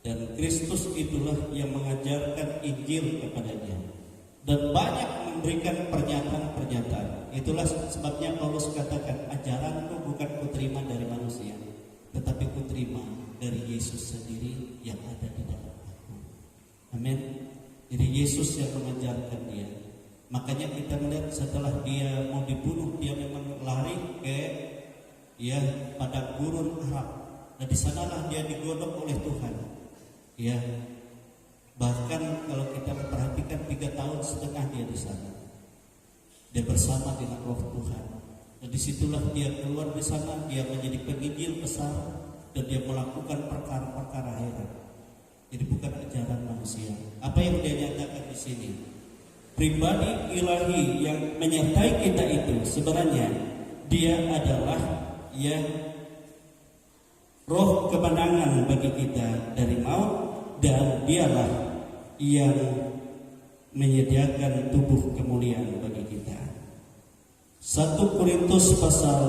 Dan Kristus itulah yang mengajarkan Injil kepadanya. dan banyak memberikan pernyataan-pernyataan. Itulah sebabnya Paulus katakan, ajaranku bukan kuterima dari manusia, tetapi kuterima dari Yesus sendiri yang ada di dalam aku. Amin. Jadi Yesus yang mengajarkan dia. Makanya kita melihat setelah dia mau dibunuh, dia memang lari ke padang gurun Arab. Dan di sanalah dia digodok oleh Tuhan. Ya. Bahkan kalau kita memperhatikan 3,5 tahun dia di sana. Dia bersama dengan Roh Tuhan. Dan disitulah dia keluar di sana, dia menjadi penginjil besar dan dia melakukan perkara-perkara heran. Jadi bukan ajaran manusia. Apa yang dia nyatakan di sini? Pribadi ilahi yang menyertai kita itu sebenarnya dia adalah roh kemenangan bagi kita dari maut, dan dialah yang menyediakan tubuh kemuliaan bagi kita. 1 Korintus pasal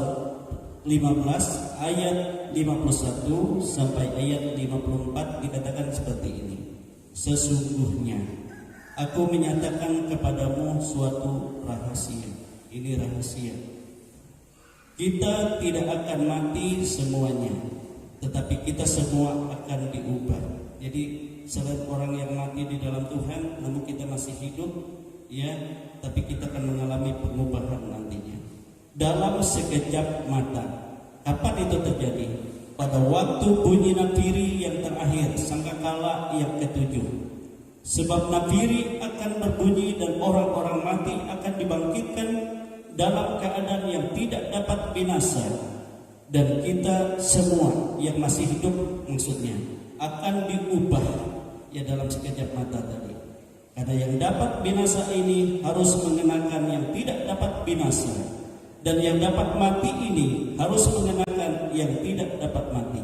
15 ayat 51 sampai ayat 54 dikatakan seperti ini. Sesungguhnya aku menyatakan kepadamu suatu rahasia. Ini rahasia. Kita tidak akan mati semuanya, tetapi kita semua akan diubah. Jadi selain orang yang mati di dalam Tuhan, namun kita masih hidup, tapi kita akan mengalami pengubahan nantinya. Dalam sekejap mata. Kapan itu terjadi? Pada waktu bunyi nafiri yang terakhir, sangkakala yang ketujuh. Sebab nafiri akan berbunyi dan orang-orang mati akan dibangkitkan dalam keadaan yang tidak dapat binasa. Dan kita semua yang masih hidup maksudnya akan diubah dalam sekejap mata tadi. Karena yang dapat binasa ini harus mengenakan yang tidak dapat binasa, dan yang dapat mati ini harus mengenakan yang tidak dapat mati.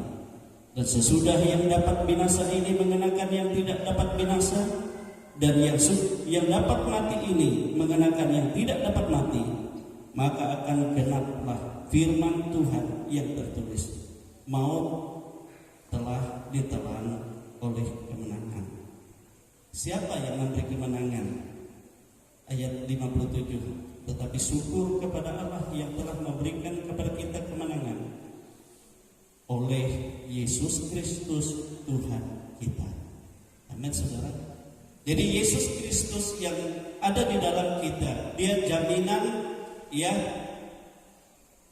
Dan sesudah yang dapat binasa ini mengenakan yang tidak dapat binasa, dan yang dapat mati ini mengenakan yang tidak dapat mati, maka akan genaplah firman Tuhan yang tertulis, maut telah ditelan oleh kemenangan. Siapa yang memberi kemenangan? Ayat 57. Tetapi syukur kepada Allah yang telah memberikan kepada kita kemenangan oleh Yesus Kristus Tuhan kita. Amin, saudara. Jadi Yesus Kristus yang ada di dalam kita, dia jaminan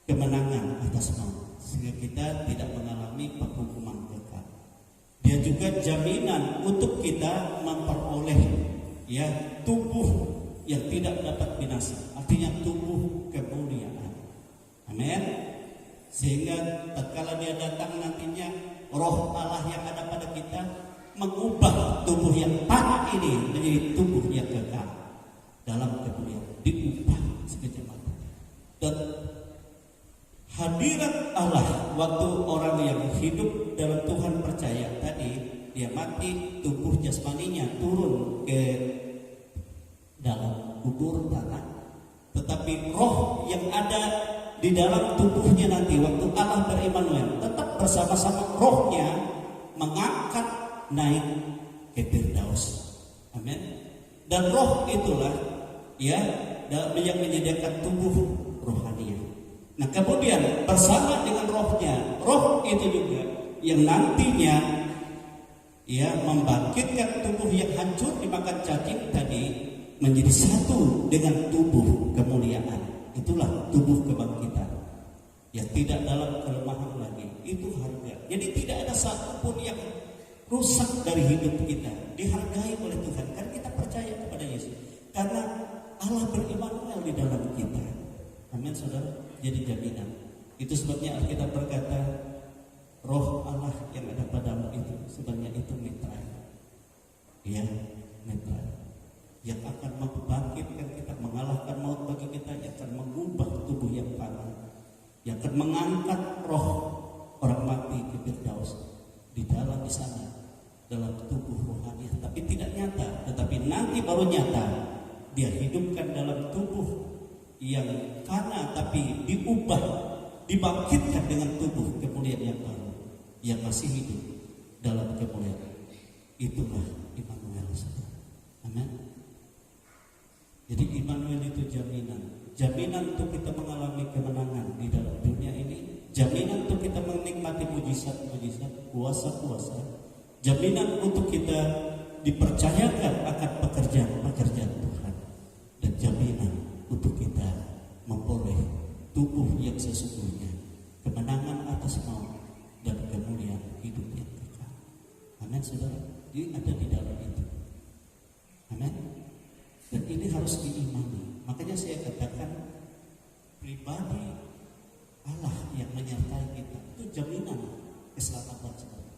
kemenangan atas maut, sehingga kita tidak mengalami penghukuman kekal. Dia juga jaminan untuk kita memperoleh tubuh yang tidak dapat binasa, artinya tubuh kemuliaan. Amin. Sehingga tatkala dia datang nantinya, Roh Allah yang ada pada kita mengubah tubuh yang tanah ini menjadi tubuh yang kekal dalam kemuliaan, diubah sekejap mata. Dan hadirat Allah waktu orang yang hidup dalam Tuhan percaya tadi, dia mati, tubuh jasmaninya turun ke dalam kubur tanah, tetapi roh yang ada di dalam tubuhnya nanti waktu Allah berimanuel tetap bersama-sama rohnya mengangkat naik ke Firdaus. Amin. Dan roh itulah yang menyediakan tubuh rohania. Nah kemudian bersama dengan rohnya, roh itu juga yang nantinya membangkitkan tubuh yang hancur dimakan cacing tadi menjadi satu dengan tubuh kemuliaan. Itulah tubuh kebangkitan yang tidak dalam kelemahan lagi. Itu harga. Jadi tidak ada satupun yang rusak dari hidup kita, dihargai oleh Tuhan karena kita percaya kepada Yesus. Karena Allah berimanuel di dalam kita. Amin, saudara. Jadi jaminan. Itu sebabnya Alkitab berkata, Roh Allah yang ada padamu itu sebenarnya itu mitra. Mitra yang akan membangkitkan kita, mengalahkan maut bagi kita, yang akan mengubah tubuh yang fana, yang akan mengangkat roh orang mati ke Firdaus di sana dalam tubuh rohani, tapi tidak nyata, tetapi nanti baru nyata. Dia hidupkan dalam tubuh yang fana tapi diubah, dibangkitkan dengan tubuh kemuliaan yang baru, yang masih hidup dalam kemuliaan. Itulah Immanuel. Amin. Jadi Immanuel itu jaminan untuk kita mengalami kemenangan di dalam dunia ini, jaminan untuk kita menikmati mujizat-mujizat, kuasa-kuasa, jaminan untuk kita dipercayakan akan pekerjaan-pekerjaan Tuhan, dan jaminan untuk kita memperoleh tubuh yang sesungguhnya, kemenangan atas maut dan kemuliaan hidup yang kekal. Amin, saudara. Ini ada di dalam itu. Amin. Dan ini harus diimani. Makanya saya katakan pribadi Allah yang menyertai kita itu jaminan keselamatan saudara.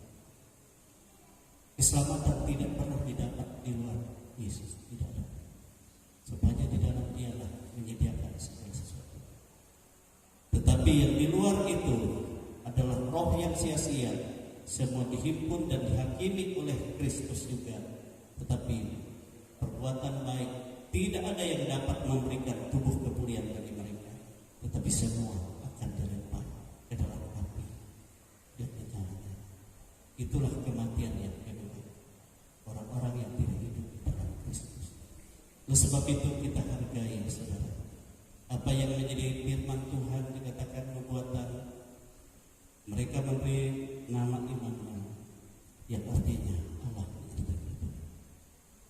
Keselamatan tidak pernah didapat di luar Yesus, tidak ada. Semuanya di dalam Dialah menyediakan segala sesuatu. Tetapi yang di luar itu adalah roh yang sia-sia, semua dihimpun dan dihakimi oleh Kristus juga. Tetapi perbuatan baik tidak ada yang dapat memberikan tubuh kemuliaan bagi mereka, tetapi semua akan dilempar ke dalam api yang menyala. Itulah kematian yang kedua, orang-orang yang tidak hidup di dalam Kristus. Oleh sebab itu kita hargai saudara, apa yang menjadi firman Tuhan dikatakan nubuatan. Mereka memberi nama Immanuel, yang artinya Allah menyertai kita.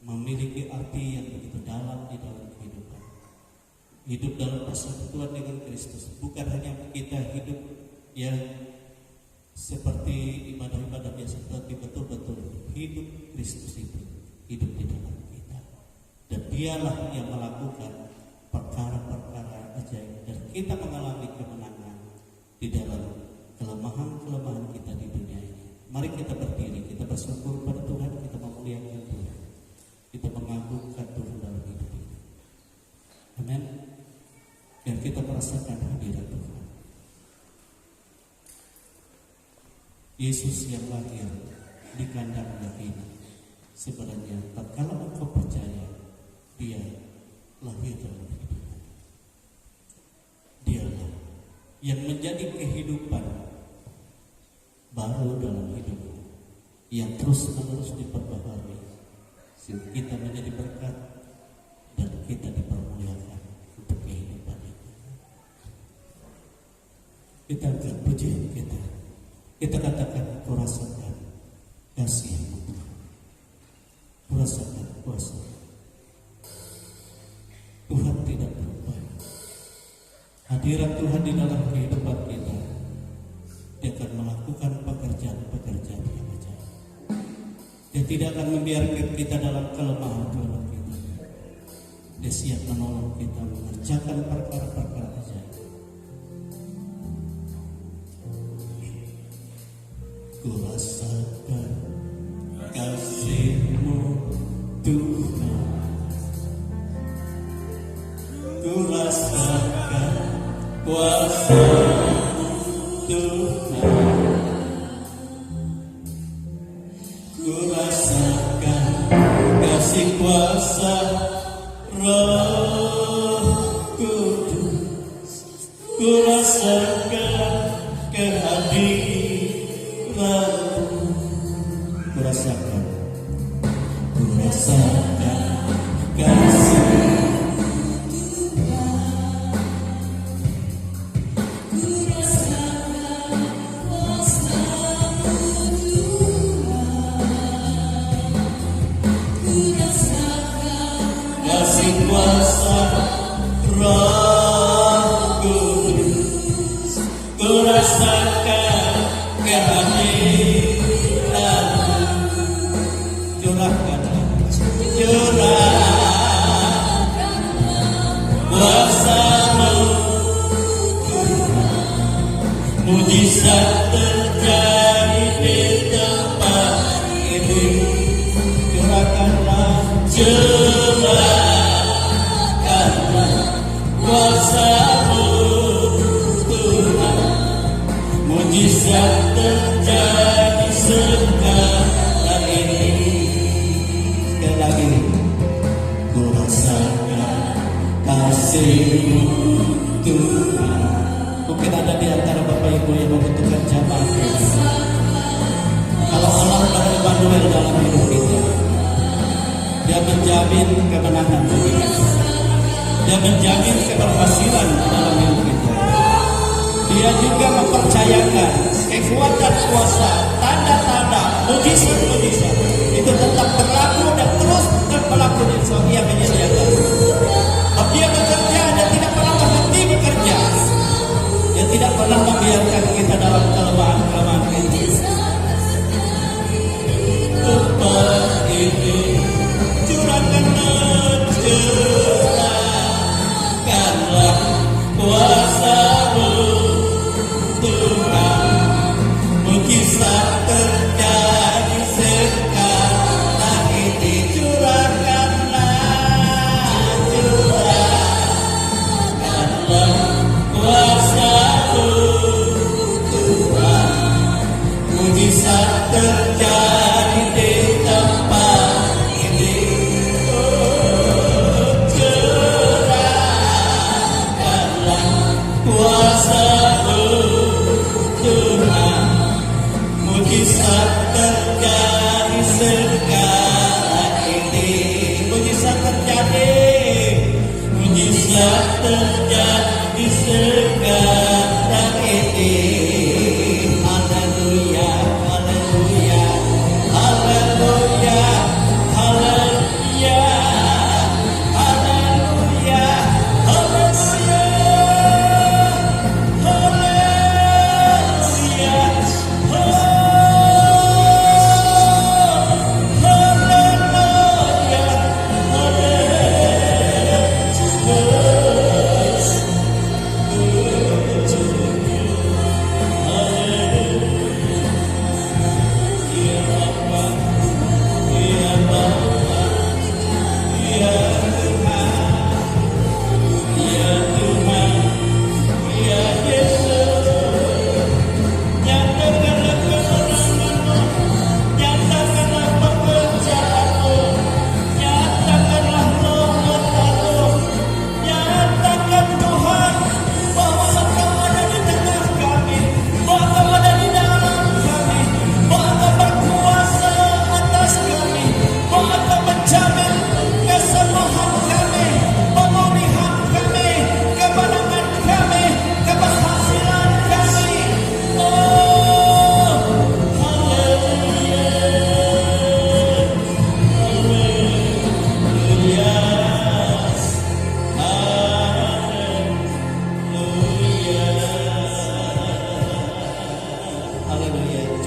Memiliki arti yang begitu dalam di dalam kehidupan. Hidup dalam persekutuan dengan Kristus, bukan hanya kita hidup yang seperti ibadah-ibadah biasa, tapi betul-betul hidup Kristus itu hidup di dalam kita. Dan Dialah yang melakukan perkara-perkara ajaib, dan kita mengalami kemenangan di dalam kelemahan-kelemahan kita di dunia ini. Mari kita berdiri, kita bersyukur pada Tuhan, kita memuliakan Tuhan, kita mengagungkan Tuhan dalam hidup ini. Amin. Dan kita merasakan hadirat Tuhan. Yesus yang lahir di kandang ini, sebenarnya tatkala engkau percaya, Dia lahir dalam hidup kita. Dialah yang menjadi kehidupan baru dalam hidupmu, yang terus-menerus diperbaharui, sehingga kita menjadi berkat dan kita dipermuliakan untuk kehidupan itu. Kita angkat pujian kita. Kita katakan, Kau rasakan kasih-Mu Tuhan, Kau rasakan kuasa Tuhan tidak berubah. Hadirat Tuhan di dalam kehidupan kita, Dia akan melakukan pekerjaan-pekerjaan yang ajaib. Dia tidak akan membiarkan kita dalam kelemahan kita. Dia siap menolong kita mengerjakan perkara-perkara ajaib. Ku rasakan kasih-Mu Tuhan, ku rasakan kuasa Tuhan, ku rasakan kasih kuasa Roh Kudus, ku rasakan kehadiran-Mu, ku rasakan kasih. Kuasa Roh Kudus, ku rasakan kehadiran-Mu, curahkan kuasa-Mu Tuhan, mujizat terjadi di tempat ini, curahkanlah kuasa-Mu Tuhan, mujizat terjadi sekarang ini. Sekali lagi, ku rasakan kasih-Mu Tuhan. Mungkin ada di antara Bapak Ibu yang membutuhkan jamaah. Kalau Allah adalah Immanuel dalam hidup kita, Dia menjamin kemenangan bagi kita. Dia menjamin keberhasilan dalam hidup kita. Dia juga mempercayakan kekuatan kuasa, tanda-tanda, mujizat-mujizat itu tetap berlaku dan terus berlaku di saat Dia menyediakan. Dia bekerja dan tidak pernah berhenti bekerja. Dia tidak pernah membiarkan kita dalam kelemahan-kelemahan kita. Tempat ini curahkanlah kuasa-Mu Tuhan, mujizat terjadi sekarang ini. Curahkanlah kuasa-Mu Tuhan, mujizat terjadi di tempat ini. Kuasa-Mu Tuhan, mujizat terjadi sekarang ini. Mujizat terjadi sekarang ini. Haleluya, haleluya, haleluya, haleluya, haleluya, haleluya.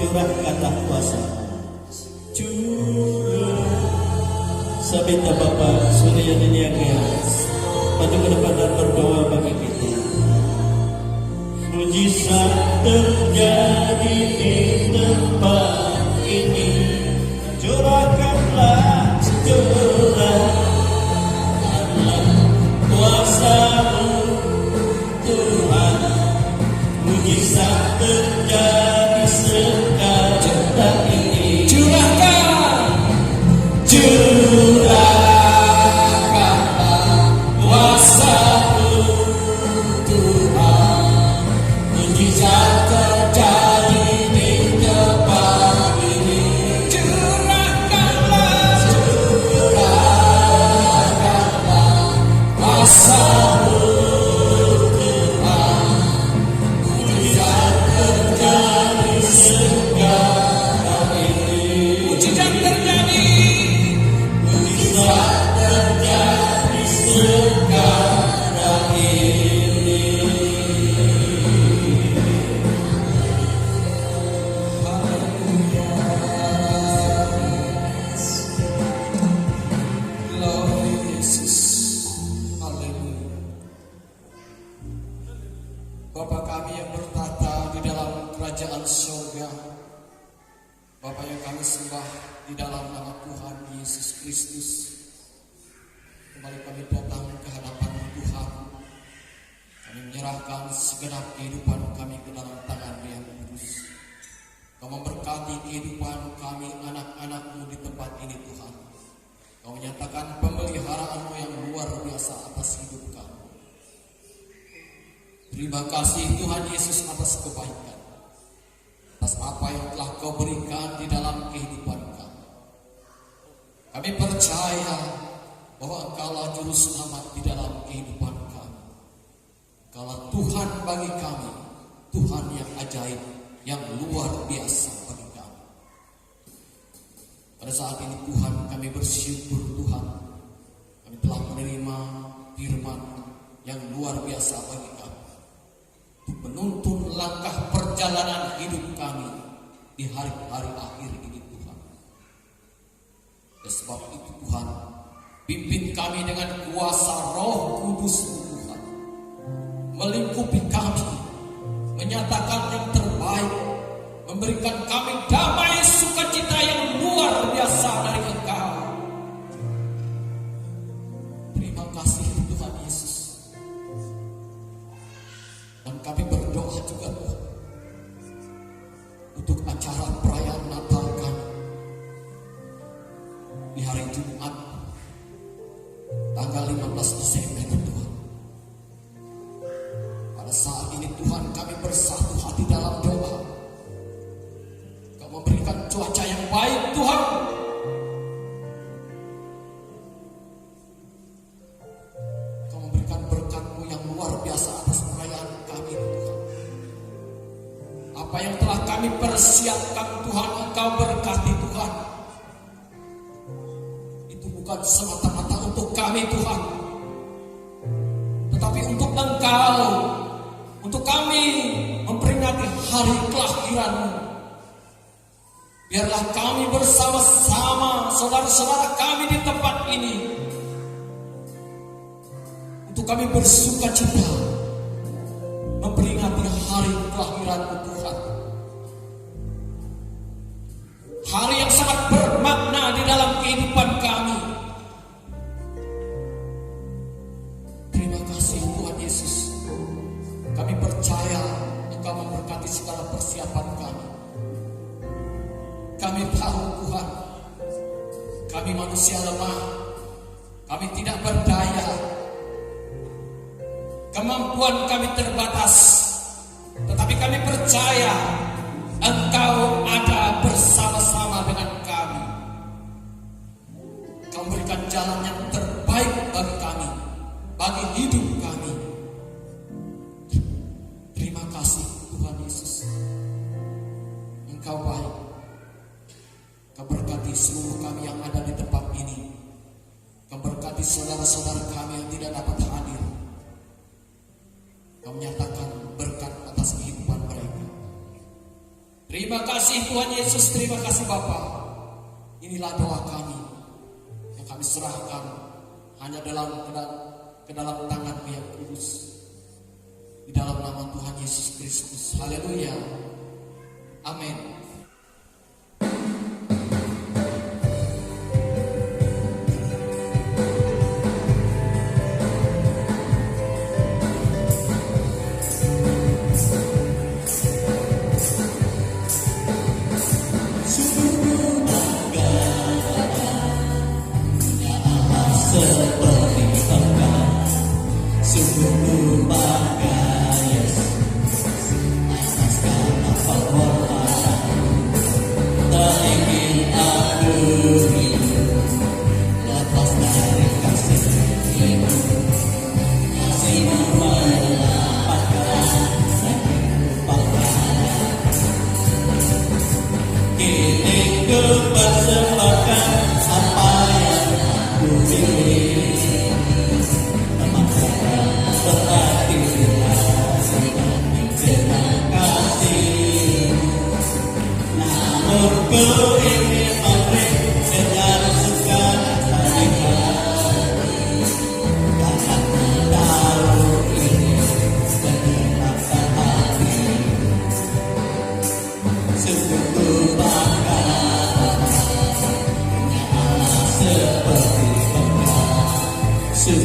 Curahkanlah kuasa. Sabita Bapak Surya Diniaga, maju ke depan dan berdoa bagi kita. Mujizat terjadi di tempat ini. Curahkanlah kuasa-Mu Tuhan, mujizat terjadi sekarang ini. Curahkanlah kuasa-Mu Tuhan, mujizat terjadi di tempat ini. Curahkanlah kuasa-Mu Tuhan, mujizat terjadi sekarang ini. Mujizat terjadi sekarang ini. Glory Yesus. Haleluya. Bapa kami yang bertata di dalam kerajaan surga, Bapa yang kami sembah di dalam nama Tuhan Yesus Kristus, kembali kami datang ke hadapan Tuhan. Kami menyerahkan segenap kehidupan kami ke dalam tangan-Mu yang kudus. Kau memberkati kehidupan kami, anak-anak-Mu di tempat ini Tuhan. Kau menyatakan pemeliharaan-Mu yang luar biasa atas hidup kami. Terima kasih Tuhan Yesus atas kebaikan, atas apa yang telah Kau berikan di dalam kehidupan kami. Kami percaya bahwa Engkaulah Juru Selamat di dalam kehidupan kami. Kalau Tuhan bagi kami, Tuhan yang ajaib, yang luar biasa bagi kami. Pada saat ini Tuhan, kami bersyukur Tuhan, kami telah menerima firman yang luar biasa bagi kami, untuk menuntun langkah perjalanan hidup kami di hari-hari akhir ini Tuhan. Dan sebab itu Tuhan, pimpin kami dengan kuasa Roh Kudus Tuhan, melingkupi kami, menyatakan yang terbaik, memberikan kami damai sukacita yang luar biasa dari Engkau. Terima kasih Tuhan Yesus. Dan kami berdoa juga Tuhan, untuk acara perayaan Natal kami di hari Jumat tanggal 15 Desember Tuhan. Pada saat ini Tuhan, kami bersatu hati dalam doa. Kau memberikan cuaca yang baik Tuhan. Kau memberikan berkat-Mu yang luar biasa atas perayaan kami Tuhan. Apa yang telah kami persiapkan Tuhan, Engkau berkati Tuhan. Itu bukan semata-mata untuk kami Tuhan, tetapi untuk Engkau, untuk kami memperingati hari kelahiran-Mu. Biarlah kami bersama-sama saudara-saudara kami di tempat ini, untuk kami bersuka cita memperingati hari kelahiran-Mu Tuhan. Hari yang sangat bermakna di dalam kehidupan kami. Terima kasih Tuhan Yesus. Kami percaya Engkau memberkati segala persiapan kami. Kami tahu Tuhan, kami manusia lemah, kami tidak berdaya, kemampuan kami terbatas, tetapi kami percaya Engkau ada bersama-sama dengan kami. Kau memberikan jalan yang terbaik bagi kami, bagi hidup kami. Terima kasih Tuhan Yesus. Engkau baik. Kau berkati seluruh kami yang ada di tempat ini. Kau berkati saudara-saudara kami yang tidak dapat hadir. Kau menyatakan berkat atas kehidupan mereka. Terima kasih Tuhan Yesus, terima kasih Bapa. Inilah doa kami yang kami serahkan hanya ke dalam tangan-Mu yang kudus. Di dalam nama Tuhan Yesus Kristus. Haleluya. Amin.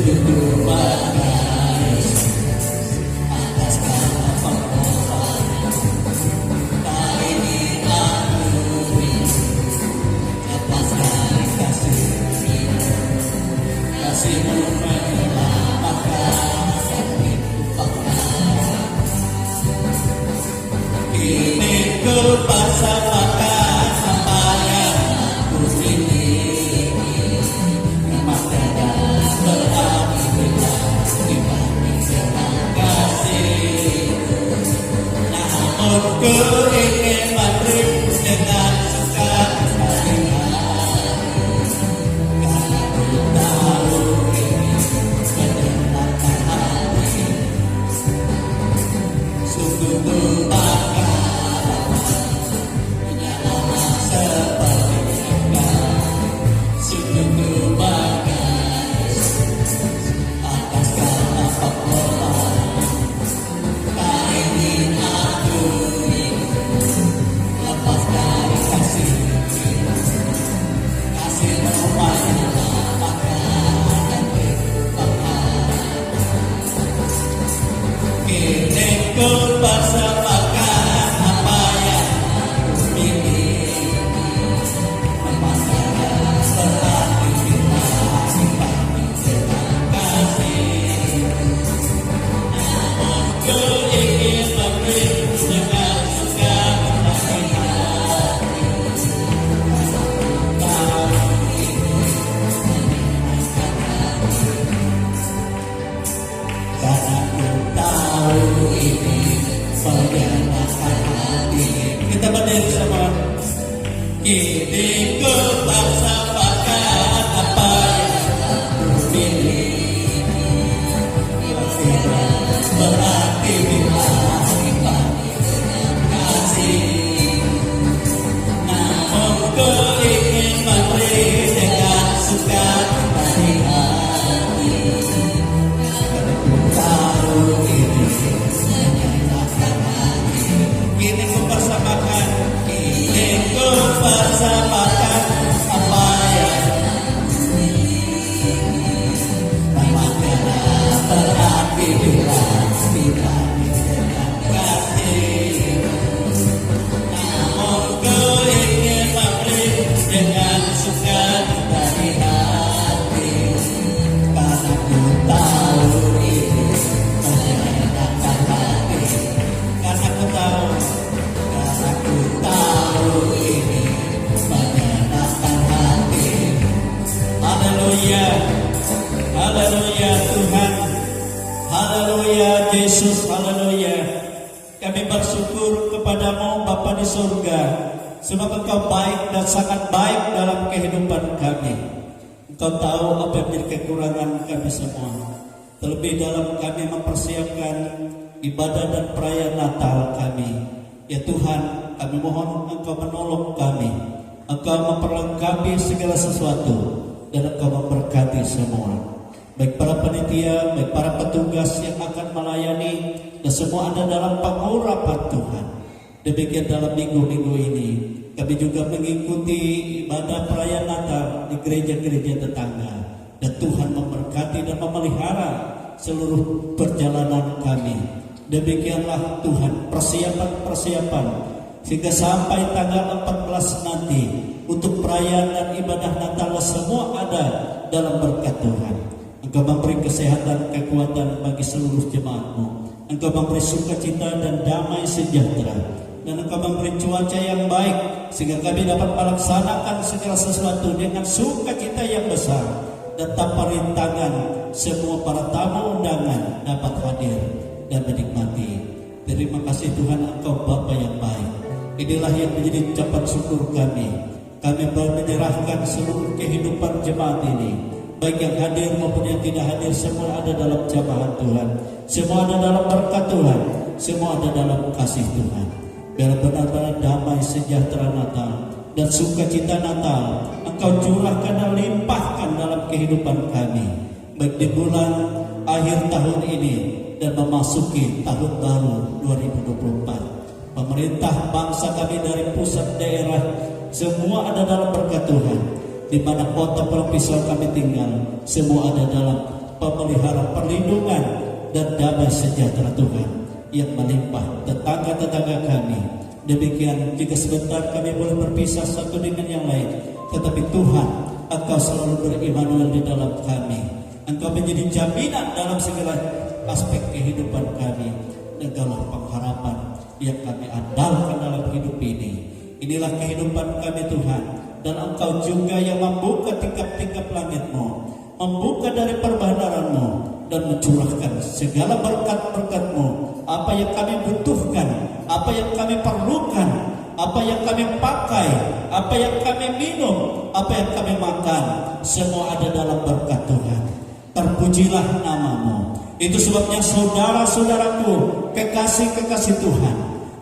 Terima Ku ingin mati dengan sukacita di hati, karena ku tahu ini menyenangkan hati. Sungguh ku bangga punya anak seperti Engkau. Sungguh ku bangga atas segala pengorbanan. Tak ingin aku lepas dari kasih rumahnya makan dan berpengalaman. Kini ku persembahkan apa yang aku miliki, memasarkan berarti kita simpati dengan kasih. Namun ku ingin memberi dengan sukacita di hati, karena ku tahu ini menyenangkan hati. Kita berdiri sama. Kini ku persembahkan apa yang aku miliki, berarti bila dibagi dengan kasih. Namun ku ingin memberi dengan sukacita di hati, karena ku tahu ini menyenangkan hati. Kini ku persembahkan, kini ku persembahkan apa yang memang tidak berarti bila dibagi dengan kasih. Namun ku ingin memberi dengan sukacita di hati, karena ku tahu ini menyenangkan hati. Karena ku tahu ini menyenangkan hati. Haleluya, haleluya Tuhan, haleluya Yesus, haleluya. Kami bersyukur kepadamu Bapa di surga, sebab Engkau baik dan sangat baik dalam kehidupan kami. Engkau tahu apa yang menjadi kekurangan kami semua. Terlebih dalam kami mempersiapkan ibadah dan perayaan Natal kami. Ya Tuhan, kami mohon Engkau menolong kami, Engkau memperlengkapi segala sesuatu, dan Engkau memberkati semua, baik para panitia, baik para petugas yang akan melayani, dan semua ada dalam pengurapan Tuhan. Demikian dalam minggu-minggu ini kami juga mengikuti ibadah perayaan Natal di gereja-gereja tetangga, dan Tuhan memberkati dan memelihara seluruh perjalanan kami. Demikianlah Tuhan persiapan-persiapan sehingga sampai tanggal 14 nanti untuk perayaan dan ibadah Natal semua ada dalam berkat Tuhan. Engkau memberi kesehatan, kekuatan bagi seluruh jemaat-Mu. Engkau memberi sukacita dan damai sejahtera, dan Engkau memberi cuaca yang baik sehingga kami dapat melaksanakan segala sesuatu dengan sukacita yang besar, dan tanpa rintangan semua para tamu undangan dapat hadir dan menikmati. Terima kasih Tuhan, Engkau Bapa yang baik. Inilah yang menjadi ucapan syukur kami. Kami menyerahkan seluruh kehidupan jemaat ini, baik yang hadir maupun yang tidak hadir, semua ada dalam jamaah Tuhan, semua ada dalam berkat Tuhan, semua ada dalam kasih Tuhan. Biar benar-benar damai sejahtera Natal dan sukacita Natal Engkau curahkan dan limpahkan dalam kehidupan kami, baik di bulan akhir tahun ini dan memasuki tahun baru 2024. Pemerintah bangsa kami dari pusat daerah semua ada dalam berkat Tuhan. Di mana kota provinsi kami tinggal, semua ada dalam pemeliharaan, perlindungan dan damai sejahtera Tuhan yang melimpah tetangga-tetangga kami. Demikian jika sebentar kami boleh berpisah satu dengan yang lain, tetapi Tuhan, Engkau selalu berimanuel di dalam kami. Engkau menjadi jaminan dalam segala aspek kehidupan kami. Engkaulah pengharapan yang kami andalkan dalam hidup ini. Inilah kehidupan kami Tuhan, dan Engkau juga yang membuka tingkap-tingkap langit-Mu, membuka dari perbandaran-Mu, dan mencurahkan segala berkat-berkat-Mu, apa yang kami butuhkan apa yang kami perlukan, apa yang kami pakai, apa yang kami minum, apa yang kami makan, semua ada dalam berkat Tuhan. Terpujilah namamu. Itu sebabnya saudara-saudaraku, kekasih-kekasih Tuhan,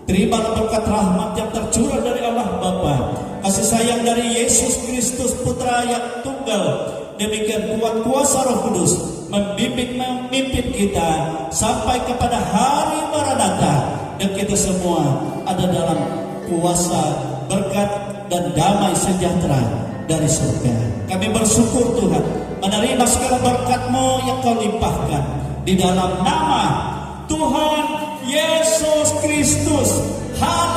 terimalah berkat rahmat yang tercurah dari Allah Bapa, kasih sayang dari Yesus Kristus Putra yang tunggal, demikian kuat kuasa Roh Kudus memimpin kita sampai kepada hari Maranatha, dan kita semua ada dalam kuasa berkat dan damai sejahtera dari surga. Kami bersyukur Tuhan menerima segala berkat-Mu yang Kau limpahkan di dalam nama Tuhan Yesus Kristus. Haleluya.